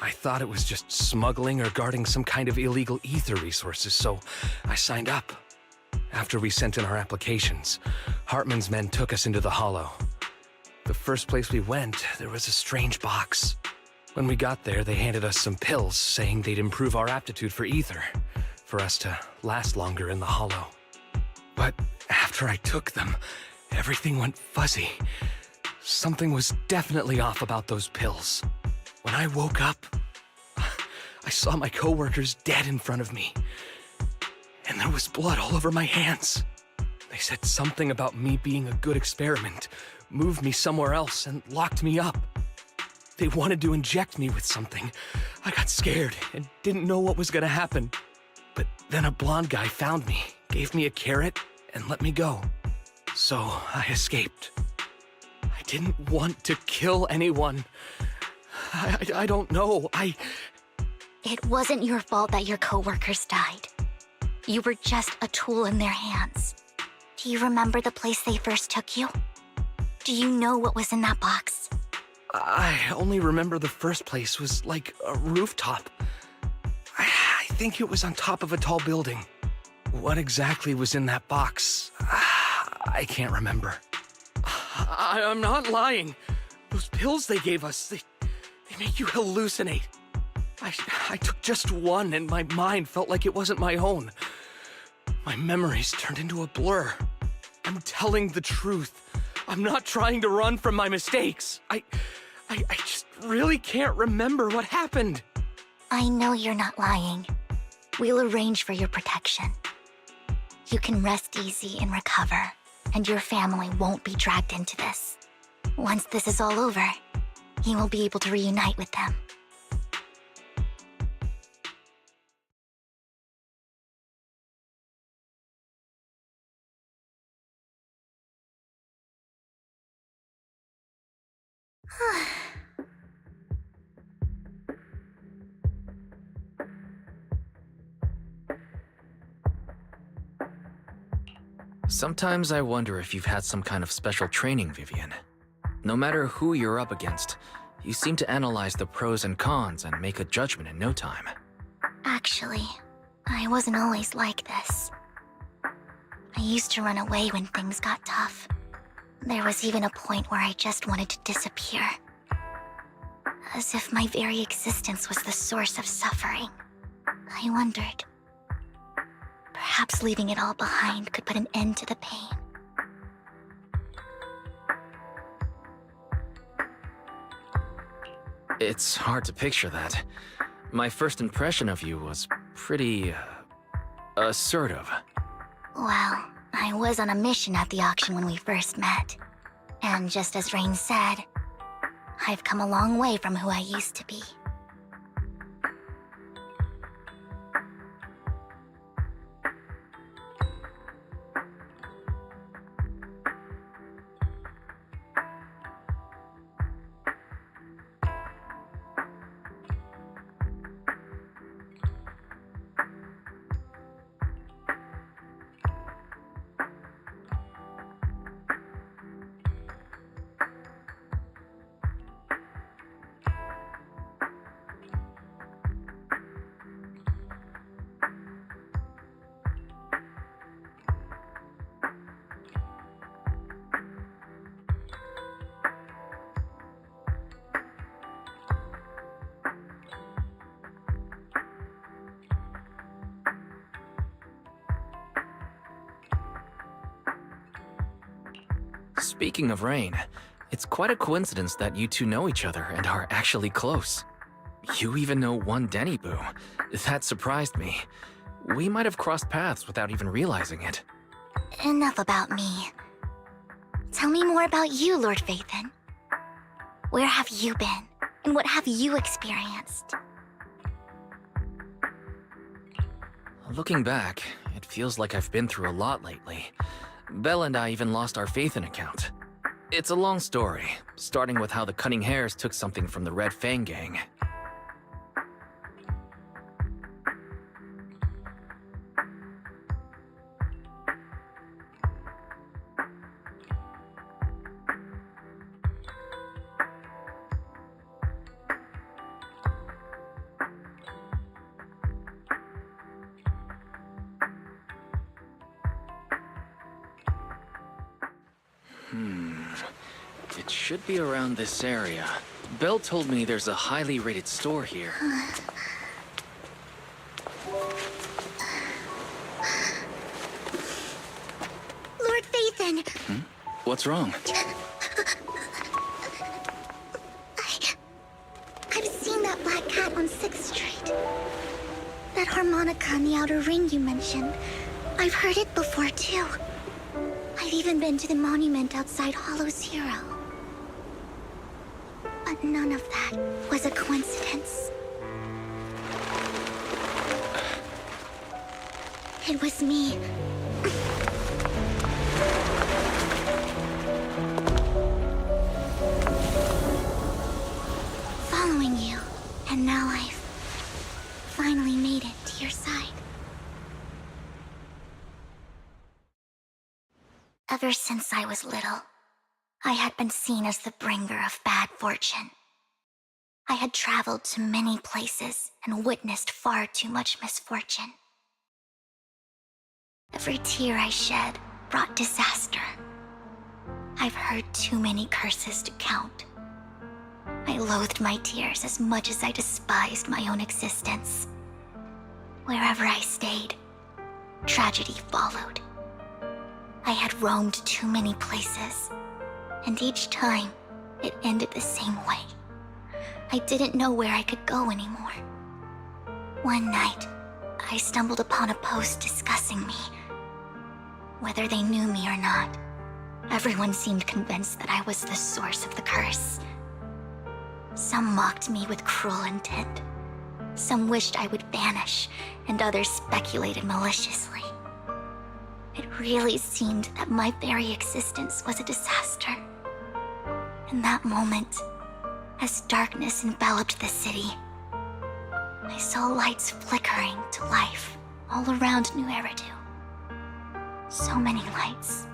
I thought it was just smuggling or guarding some kind of illegal ether resources, so I signed up. After we sent in our applications, Hartman's men took us into the Hollow. The first place we went, there was a strange box. When we got there, they handed us some pills, saying they'd improve our aptitude for ether, for us to last longer in the Hollow. But after I took them, everything went fuzzy. Something was definitely off about those pills. When I woke up, I saw my coworkers dead in front of me. And there was blood all over my hands. They said something about me being a good experiment, moved me somewhere else, and locked me up. They wanted to inject me with something. I got scared and didn't know what was gonna happen. But then a blonde guy found me, gave me a carrot, and let me go. So I escaped. I didn't want to kill anyone. I don't know. It wasn't your fault that your coworkers died. You were just a tool in their hands. Do you remember the place they first took you? Do you know what was in that box? I only remember the first place was like a rooftop. I think it was on top of a tall building. What exactly was in that box? I can't remember. I'm not lying. Those pills they gave us, they make you hallucinate. I took just one and my mind felt like it wasn't my own. My memories turned into a blur. I'm telling the truth. I'm not trying to run from my mistakes. I just really can't remember what happened. I know you're not lying. We'll arrange for your protection. You can rest easy and recover, and your family won't be dragged into this. Once this is all over, you will be able to reunite with them. Sometimes I wonder if you've had some kind of special training, Vivian. No matter who you're up against, you seem to analyze the pros and cons and make a judgment in no time. Actually, I wasn't always like this. I used to run away when things got tough. There was even a point where I just wanted to disappear. As if my very existence was the source of suffering. I wondered. Perhaps leaving it all behind could put an end to the pain. It's hard to picture that. My first impression of you was pretty... assertive. Well, I was on a mission at the auction when we first met. And just as Rain said, I've come a long way from who I used to be. Speaking of Rain, it's quite a coincidence that you two know each other and are actually close. You even know one Denny Boo. That surprised me. We might have crossed paths without even realizing it. Enough about me. Tell me more about you, Lord Phaethon. Where have you been? And what have you experienced? Looking back, it feels like I've been through a lot lately. Belle and I even lost our Phaethon account. It's a long story, starting with how the Cunning Hares took something from the Red Fang gang. It should be around this area. Belle told me there's a highly rated store here. Lord Phaethon! What's wrong? I've seen that black cat on 6th Street. That harmonica in the outer ring you mentioned. I've heard it before, too. I've even been to the monument outside Hollow Zero. But none of that was a coincidence. It was me. Following you, and now I've finally made it to your side. Ever since I was little, I had been seen as the bringer of bad fortune. I had traveled to many places and witnessed far too much misfortune. Every tear I shed brought disaster. I've heard too many curses to count. I loathed my tears as much as I despised my own existence. Wherever I stayed, tragedy followed. I had roamed too many places, and each time, it ended the same way. I didn't know where I could go anymore. One night, I stumbled upon a post discussing me. Whether they knew me or not, everyone seemed convinced that I was the source of the curse. Some mocked me with cruel intent. Some wished I would vanish, and others speculated maliciously. It really seemed that my very existence was a disaster. In that moment, as darkness enveloped the city, I saw lights flickering to life all around New Eridu. So many lights,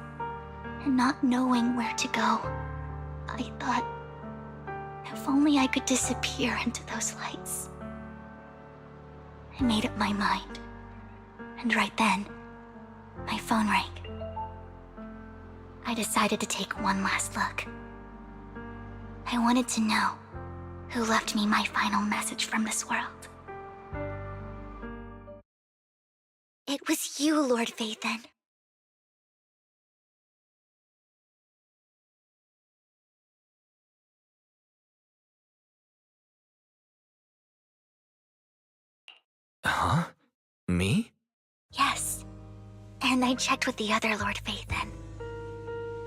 and not knowing where to go, I thought, if only I could disappear into those lights. I made up my mind, and right then, my phone rang. I decided to take one last look. I wanted to know who left me my final message from this world. you, Lord Vathan. Huh? Me? Yes. And I checked with the other Lord Vathan.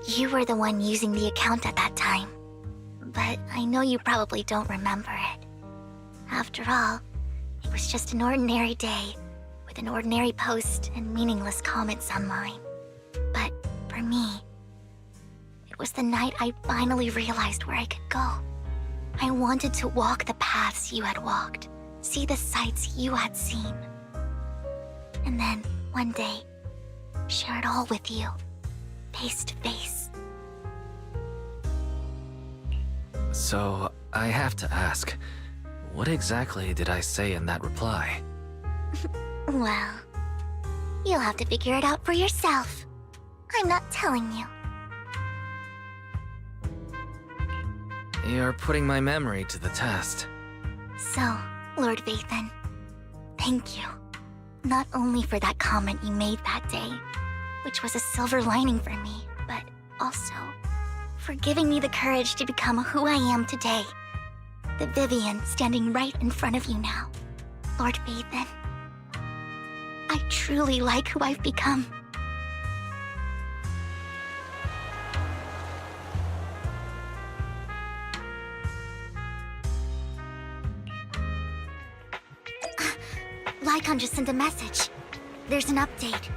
You were the one using the account at that time. But I know you probably don't remember it. After all, it was just an ordinary day, with an ordinary post and meaningless comments online. But for me, it was the night I finally realized where I could go. I wanted to walk the paths you had walked, see the sights you had seen. And then, one day, share it all with you, face to face. So, I have to ask, what exactly did I say in that reply? Well, you'll have to figure it out for yourself. I'm not telling you. You're putting my memory to the test. So, Lord Vathan, thank you. Not only for that comment you made that day, which was a silver lining for me, but also for giving me the courage to become who I am today. The Vivian standing right in front of you now. Lord Vathan, I truly like who I've become. Lycon just sent a message. There's an update.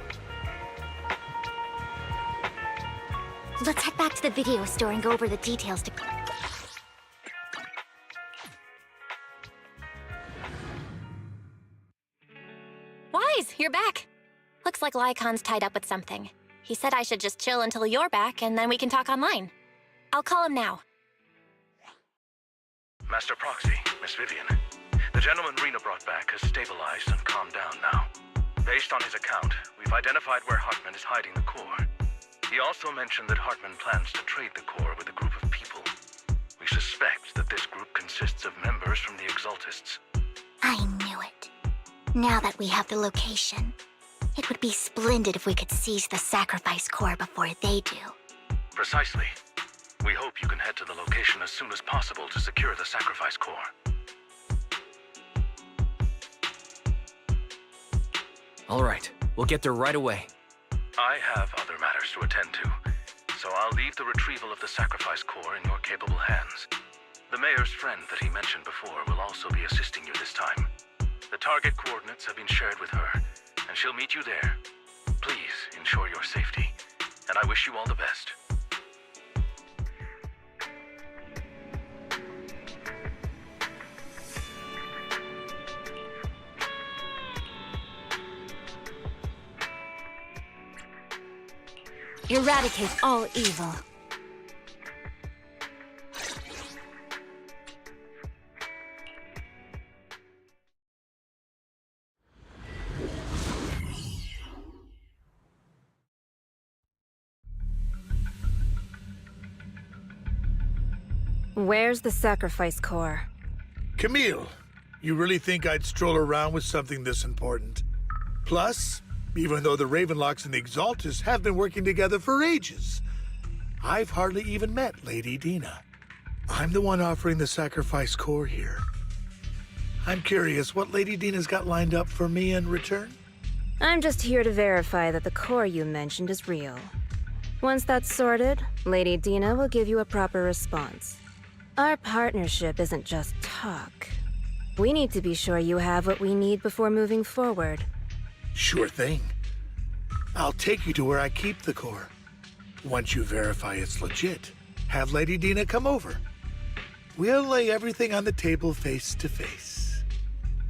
Let's head back to the video store and go over the details to... Wise, you're back. Looks like Lycon's tied up with something. He said I should just chill until you're back, and then we can talk online. I'll call him now. Master Proxy, Miss Vivian. The gentleman Rena brought back has stabilized and calmed down now. Based on his account, we've identified where Hartman is hiding the core. He also mentioned that Hartman plans to trade the core with a group of people. We suspect that this group consists of members from the Exaltists. I knew it. Now that we have the location, it would be splendid if we could seize the sacrifice core before they do. Precisely. We hope you can head to the location as soon as possible to secure the sacrifice core. All right, we'll get there right away. I have other matters to attend to, so I'll leave the retrieval of the sacrifice core in your capable hands. The mayor's friend that he mentioned before will also be assisting you this time. The target coordinates have been shared with her, and she'll meet you there. Please ensure your safety, and I wish you all the best. Eradicate all evil. Where's the sacrifice core? Camille, you really think I'd stroll around with something this important? Plus, even though the Ravenlocks and the Exaltists have been working together for ages, I've hardly even met Lady Dina. I'm the one offering the sacrifice core here. I'm curious what Lady Dina's got lined up for me in return? I'm just here to verify that the core you mentioned is real. Once that's sorted, Lady Dina will give you a proper response. Our partnership isn't just talk. We need to be sure you have what we need before moving forward. Sure thing. I'll take you to where I keep the core. Once you verify it's legit, have Lady Dina come over. We'll lay everything on the table face to face.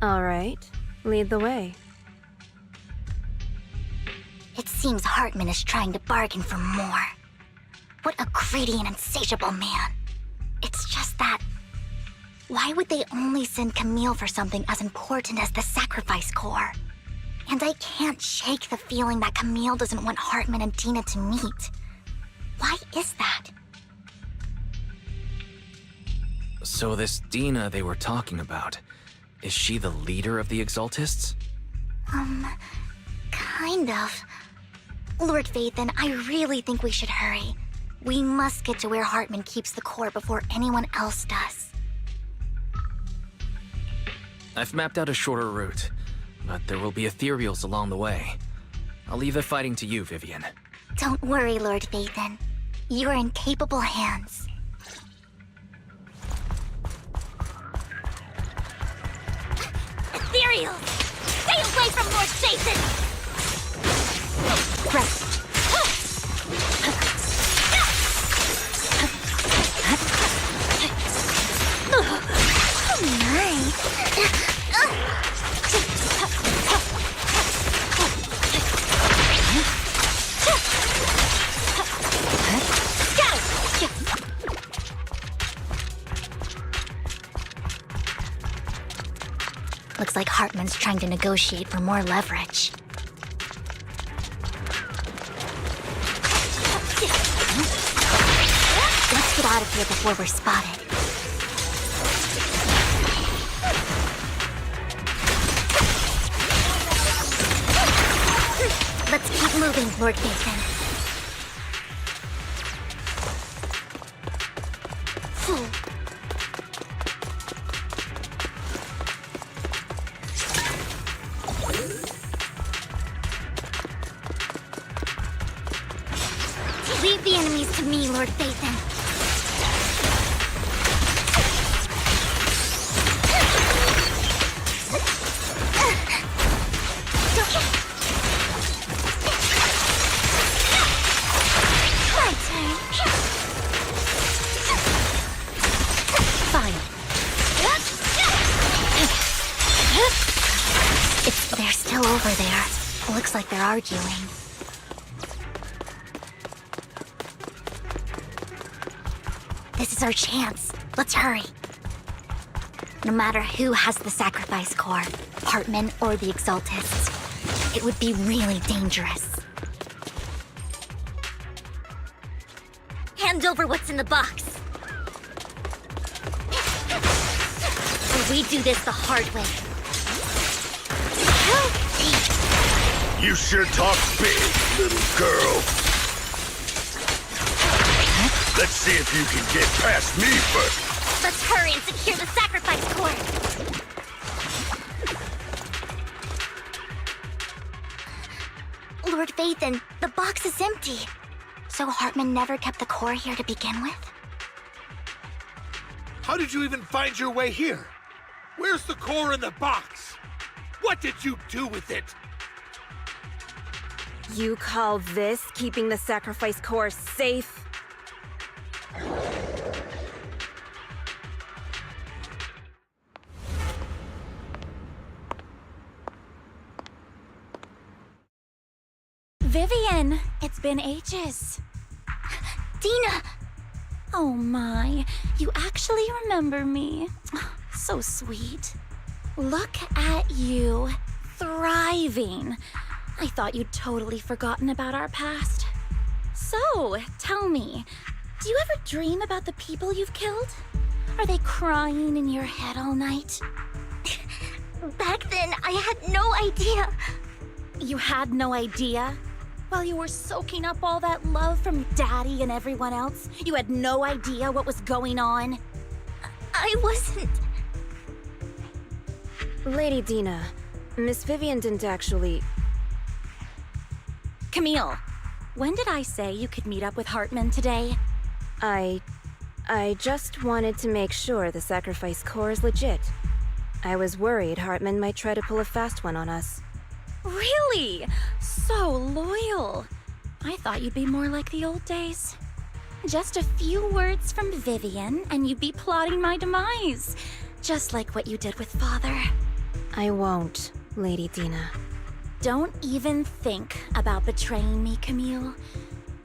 All right, lead the way. It seems Hartman is trying to bargain for more. What a greedy and insatiable man. It's just that... why would they only send Camille for something as important as the sacrifice core? And I can't shake the feeling that Camille doesn't want Hartman and Dina to meet. Why is that? So this Dina they were talking about, is she the leader of the Exaltists? Kind of. Lord Phaethon, I really think we should hurry. We must get to where Hartman keeps the core before anyone else does. I've mapped out a shorter route, but there will be ethereals along the way. I'll leave the fighting to you, Vivian. Don't worry, Lord Phaethon. You are in capable hands. Ethereal! Stay away from Lord Phaethon! Right. Looks like Hartman's trying to negotiate for more leverage. Let's get out of here before we're spotted. Let's keep moving, Lord Phaethon. Leave the enemies to me, Lord Phaethon. My turn. Fine. They're still over there. Looks like they're arguing. This is our chance. Let's hurry. No matter who has the sacrifice core, Hartman or the Exaltists, it would be really dangerous. Hand over what's in the box. Or we do this the hard way. You sure talk big, little girl. Let's see if you can get past me first. Let's hurry and secure the sacrifice core. Lord Phaethon, the box is empty. So Hartman never kept the core here to begin with? How did you even find your way here? Where's the core in the box? What did you do with it? You call this keeping the sacrifice core safe? Vivian, it's been ages. Dina! Oh my, you actually remember me. So sweet. Look at you, thriving. I thought you'd totally forgotten about our past. So, tell me, do you ever dream about the people you've killed? Are they crying in your head all night? Back then, I had no idea. You had no idea? While you were soaking up all that love from Daddy and everyone else, you had no idea what was going on? I wasn't... Lady Dina, Miss Vivian didn't actually... Camille, when did I say you could meet up with Hartman today? I just wanted to make sure the sacrifice core is legit. I was worried Hartman might try to pull a fast one on us. Really? So loyal. I thought you'd be more like the old days. Just a few words from Vivian, and you'd be plotting my demise. Just like what you did with Father. I won't, Lady Dina. Don't even think about betraying me, Camille.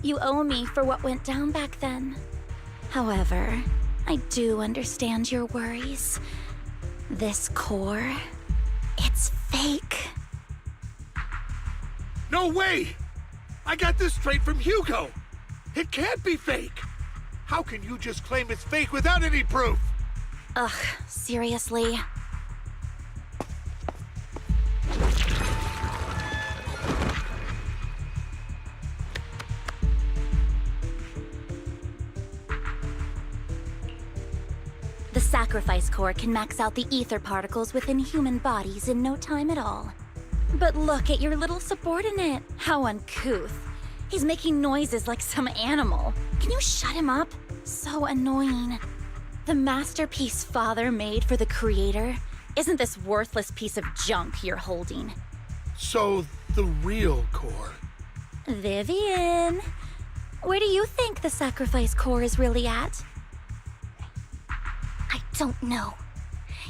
You owe me for what went down back then. However, I do understand your worries. This core, it's fake. No way! I got this straight from Hugo! It can't be fake! How can you just claim it's fake without any proof? Ugh, seriously? sacrifice core can max out the ether particles within human bodies in no time at all. But look at your little subordinate. How uncouth. He's making noises like some animal. Can you shut him up? So annoying. The masterpiece Father made for the creator isn't this worthless piece of junk you're holding. So, the real core. Vivian, where do you think the sacrifice core is really at? I don't know.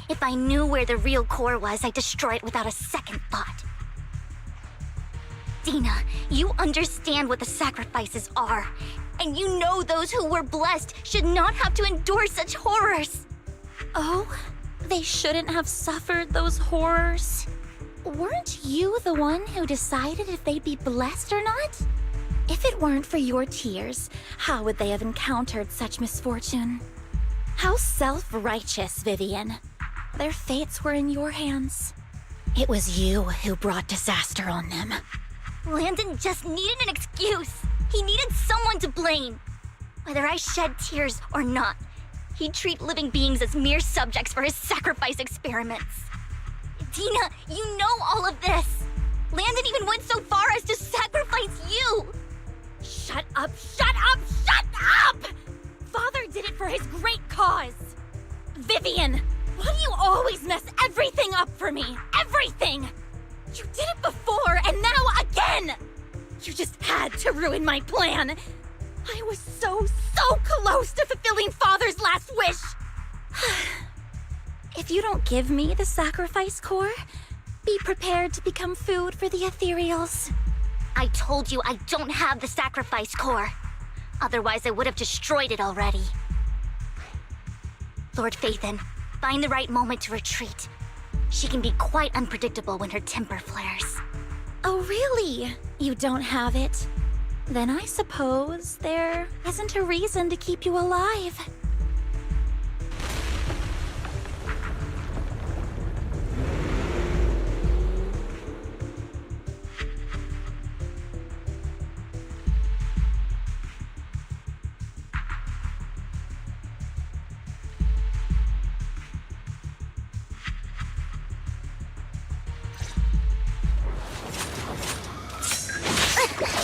If I knew where the real core was, I'd destroy it without a second thought. Dina, you understand what the sacrifices are. And you know those who were blessed should not have to endure such horrors. Oh, they shouldn't have suffered those horrors. Weren't you the one who decided if they'd be blessed or not? If it weren't for your tears, how would they have encountered such misfortune? How self-righteous, Vivian. Their fates were in your hands. It was you who brought disaster on them. Landon just needed an excuse. He needed someone to blame. Whether I shed tears or not, he'd treat living beings as mere subjects for his sacrifice experiments. Dina, you know all of this. Landon even went so far as to sacrifice you. Shut up, shut up, shut up! Father did it for his great cause. Vivian, why do you always mess everything up for me? Everything! You did it before, and now again! You just had to ruin my plan. I was so close to fulfilling Father's last wish. If you don't give me the sacrifice core, be prepared to become food for the ethereals. I told you I don't have the sacrifice core. Otherwise, I would have destroyed it already. Lord Phaethon, find the right moment to retreat. She can be quite unpredictable when her temper flares. Oh, really? You don't have it? Then I suppose there isn't a reason to keep you alive.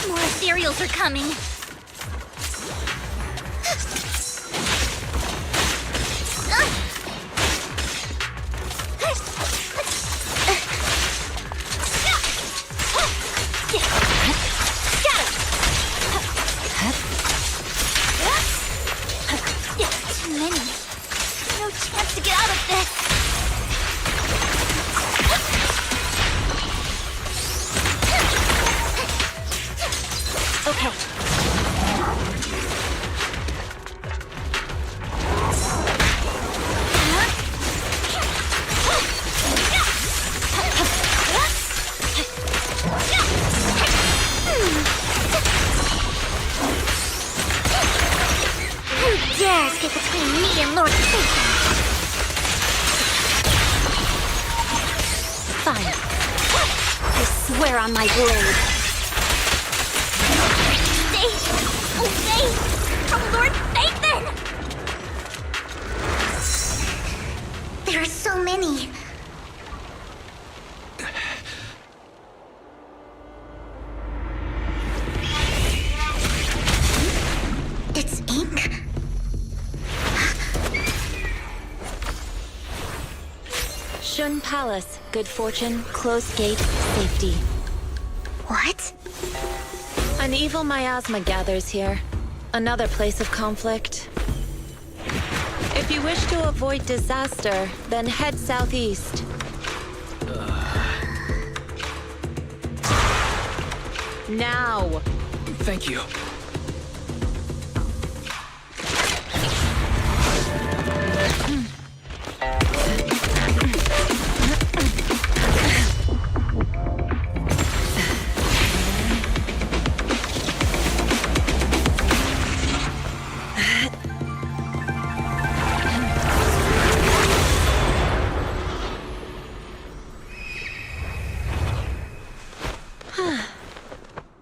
More ethereals are coming. Too many. No chance to get out of this. Okay. Who dares get between me and Lord Phaethon? Fine. I swear on my blade. Away from Lord Phaethon! There are so many. It's ink? Shun Palace, good fortune, closed gate, safety. What? An evil miasma gathers here. Another place of conflict. If you wish to avoid disaster, then head southeast. Now! Thank you.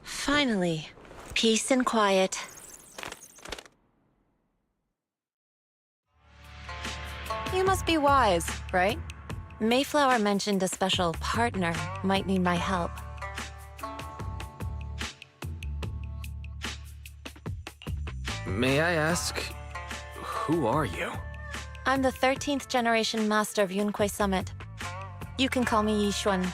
Finally, peace and quiet. You must be wise, right? Mayflower mentioned a special partner might need my help. May I ask, who are you? I'm the 13th generation master of Yunque Summit. You can call me Yixuan.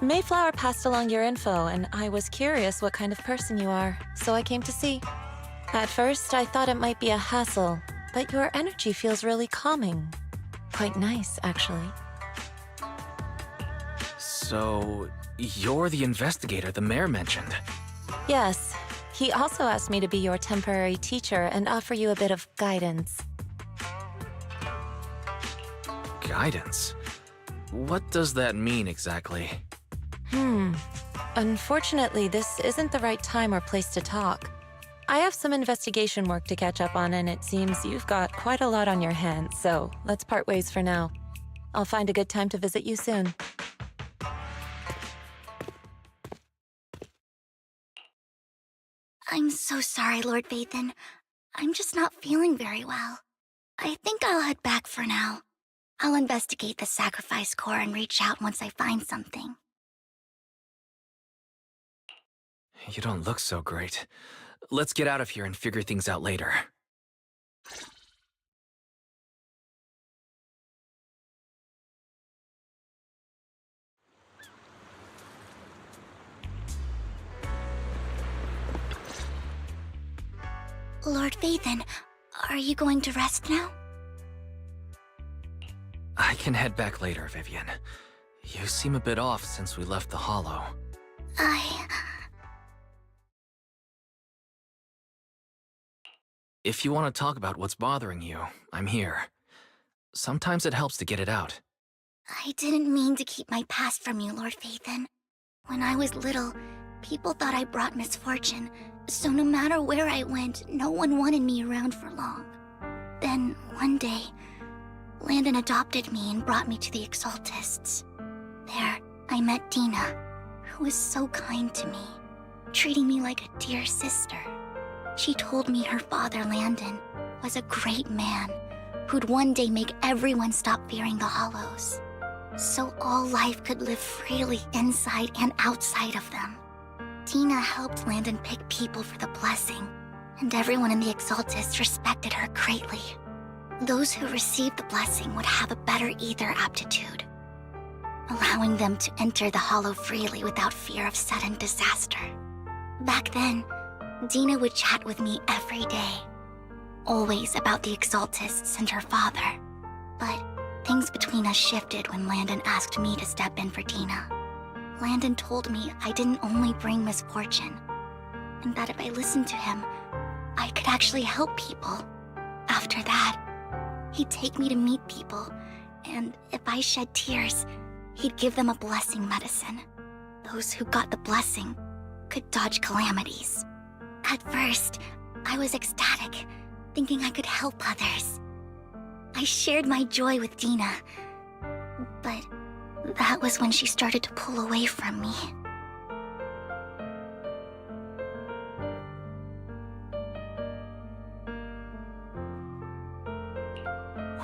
Mayflower passed along your info, and I was curious what kind of person you are, so I came to see. At first, I thought it might be a hassle, but your energy feels really calming. Quite nice, actually. So, you're the investigator the mayor mentioned. Yes. He also asked me to be your temporary teacher and offer you a bit of guidance. Guidance? What does that mean exactly? Unfortunately, this isn't the right time or place to talk. I have some investigation work to catch up on, and it seems you've got quite a lot on your hands, so let's part ways for now. I'll find a good time to visit you soon. I'm so sorry, Lord Vathan. I'm just not feeling very well. I think I'll head back for now. I'll investigate the sacrifice core and reach out once I find something. You don't look so great. Let's get out of here and figure things out later. Lord Vathan, are you going to rest now? I can head back later, Vivian. You seem a bit off since we left the Hollow. If you want to talk about what's bothering you, I'm here. Sometimes it helps to get it out. I didn't mean to keep my past from you, Lord Vathan. When I was little, people thought I brought misfortune, so no matter where I went, no one wanted me around for long. Then, one day, Landon adopted me and brought me to the Exaltists. There, I met Dina, who was so kind to me, treating me like a dear sister. She told me her father, Landon, was a great man who'd one day make everyone stop fearing the Hollows, so all life could live freely inside and outside of them. Dina helped Landon pick people for the blessing, and everyone in the Exaltists respected her greatly. Those who received the blessing would have a better ether aptitude, allowing them to enter the Hollow freely without fear of sudden disaster. Back then, Dina would chat with me every day, always about the Exaltists and her father. But things between us shifted when Landon asked me to step in for Dina. Landon told me I didn't only bring misfortune, and that if I listened to him, I could actually help people. After that, he'd take me to meet people, and if I shed tears, he'd give them a blessing medicine. Those who got the blessing could dodge calamities. At first, I was ecstatic, thinking I could help others. I shared my joy with Dina, but that was when she started to pull away from me.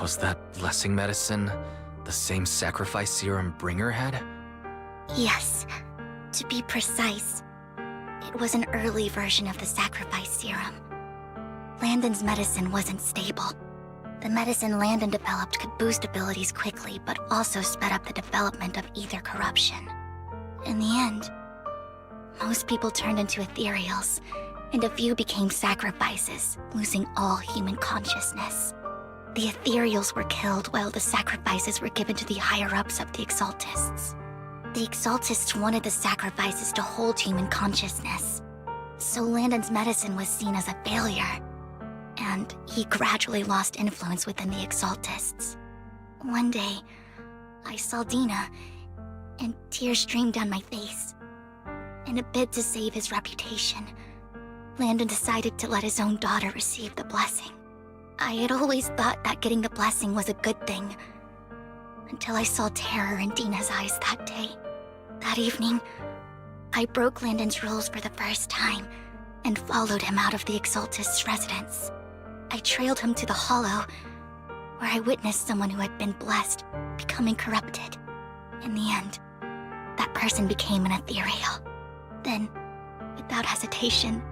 Was that blessing medicine the same sacrifice serum Bringer had? Yes, to be precise, it was an early version of the sacrifice serum. Landon's medicine wasn't stable. The medicine Landon developed could boost abilities quickly, but also sped up the development of ether corruption. In the end, most people turned into ethereals, and a few became sacrifices, losing all human consciousness. The ethereals were killed while the sacrifices were given to the higher-ups of the Exaltists. The Exaltists wanted the sacrifices to hold human consciousness, so Landon's medicine was seen as a failure, and he gradually lost influence within the Exaltists. One day, I saw Dina, and tears streamed down my face. In a bid to save his reputation, Landon decided to let his own daughter receive the blessing. I had always thought that getting the blessing was a good thing, until I saw terror in Dina's eyes that day. That evening, I broke Landon's rules for the first time and followed him out of the Exaltist's residence. I trailed him to the Hollow, where I witnessed someone who had been blessed becoming corrupted. In the end, that person became an ethereal. Then, without hesitation,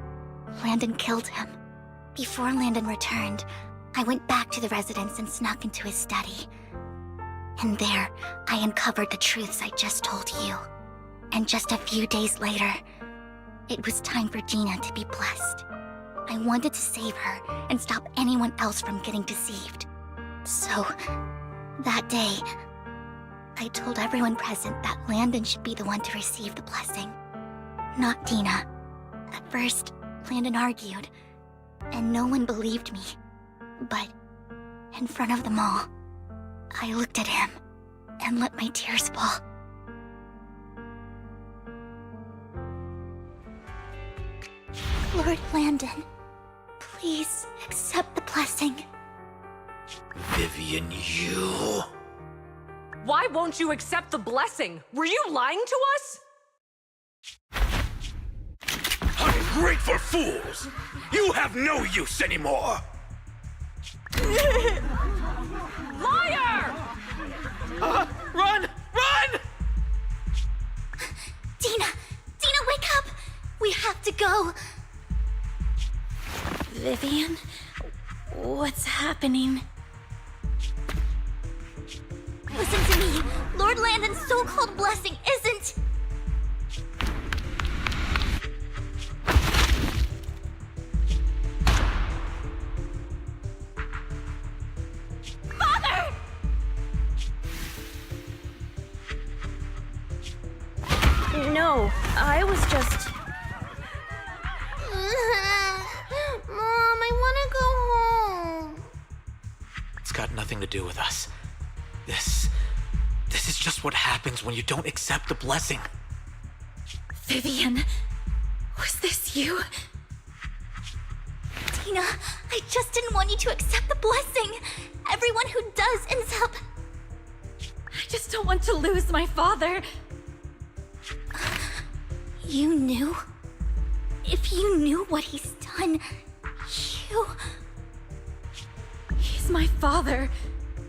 Landon killed him. Before Landon returned, I went back to the residence and snuck into his study. And there, I uncovered the truths I just told you. And just a few days later, it was time for Dina to be blessed. I wanted to save her and stop anyone else from getting deceived. So, that day, I told everyone present that Landon should be the one to receive the blessing, not Dina. At first, Landon argued, and no one believed me. But, in front of them all, I looked at him and let my tears fall. Lord Landon, please accept the blessing. Vivian, you... Why won't you accept the blessing? Were you lying to us? Ungrateful fools! You have no use anymore! Liar! Run! Run! Dina! Dina, wake up! We have to go! Vivian, what's happening? Listen to me! Lord Landon's so-called blessing isn't... Father! No, I was just... Mom, I want to go home. It's got nothing to do with us. This is just what happens when you don't accept the blessing. Vivian, was this you? Dina, I just didn't want you to accept the blessing. Everyone who does ends up... I just don't want to lose my father. You knew? If you knew what he's done, you... He's my father.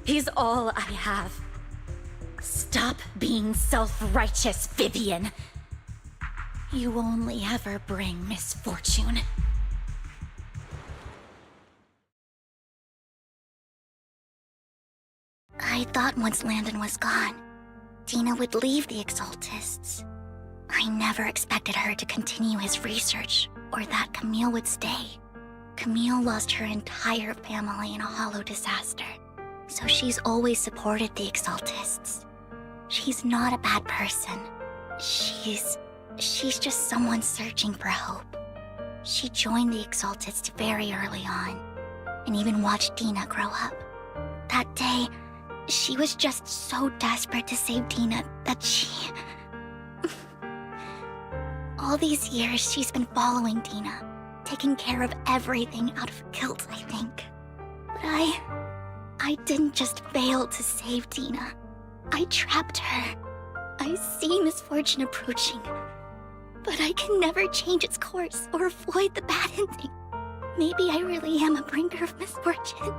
He's all I have. Stop being self-righteous, Vivian. You only ever bring misfortune. I thought once Landon was gone, Dina would leave the Exaltists. I never expected her to continue his research, or that Camille would stay. Camille lost her entire family in a hollow disaster, so she's always supported the Exaltists. She's not a bad person. She's just someone searching for hope. She joined the Exaltists very early on, and even watched Dina grow up. That day, she was just so desperate to save Dina that she... All these years, she's been following Dina, taking care of everything out of guilt, I think. But I didn't just fail to save Dina. I trapped her. I see misfortune approaching, but I can never change its course or avoid the bad ending. Maybe I really am a bringer of misfortune.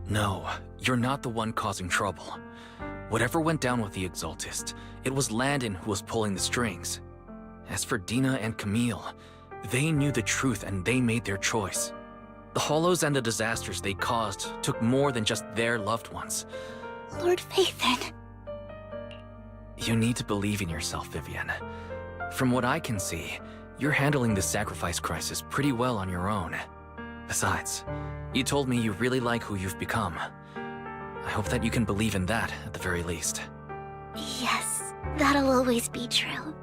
No, you're not the one causing trouble. Whatever went down with the Exaltist, it was Landon who was pulling the strings. As for Dina and Camille, they knew the truth and they made their choice. The Hollows and the disasters they caused took more than just their loved ones. Lord Phaethon. You need to believe in yourself, Vivian. From what I can see, you're handling the sacrifice crisis pretty well on your own. Besides, you told me you really like who you've become. I hope that you can believe in that at the very least. Yes, that'll always be true.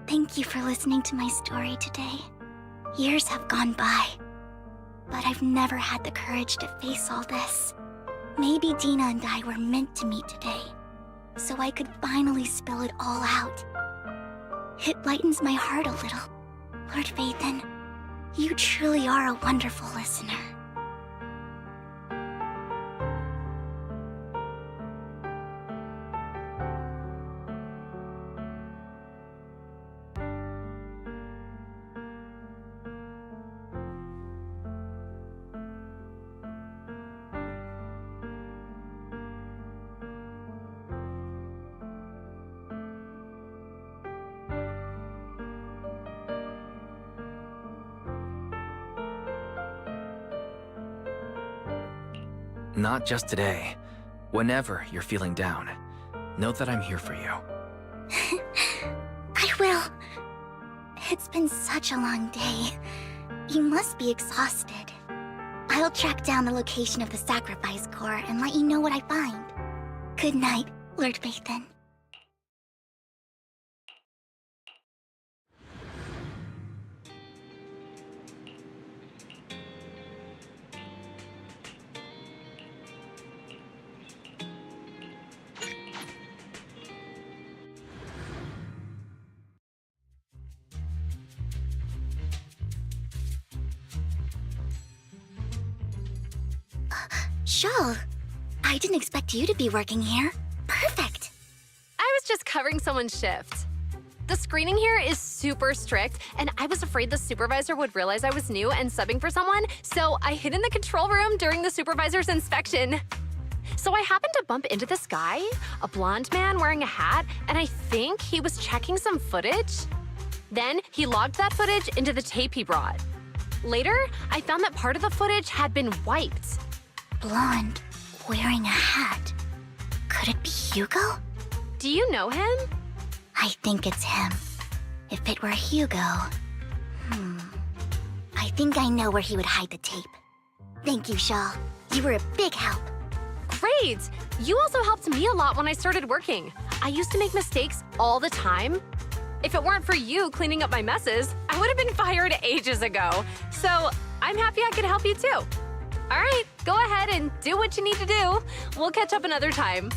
Thank you for listening to my story today. Years have gone by, but I've never had the courage to face all this. Maybe Dina and I were meant to meet today, so I could finally spill it all out. It lightens my heart a little. Lord Phaethon, you truly are a wonderful listener. Not just today. Whenever you're feeling down, know that I'm here for you. I will. It's been such a long day. You must be exhausted. I'll track down the location of the sacrifice core and let you know what I find. Good night, Lord Phaethon. Shawl, I didn't expect you to be working here. Perfect. I was just covering someone's shift. The screening here is super strict, and I was afraid the supervisor would realize I was new and subbing for someone, so I hid in the control room during the supervisor's inspection. So I happened to bump into this guy, a blonde man wearing a hat, and I think he was checking some footage. Then he logged that footage into the tape he brought. Later, I found that part of the footage had been wiped. Blonde, wearing a hat. Could it be Hugo? Do you know him? I think it's him. If it were Hugo... I think I know where he would hide the tape. Thank you, Shaw. You were a big help. Great! You also helped me a lot when I started working. I used to make mistakes all the time. If it weren't for you cleaning up my messes, I would have been fired ages ago. So I'm happy I could help you too. All right, go ahead and do what you need to do. We'll catch up another time.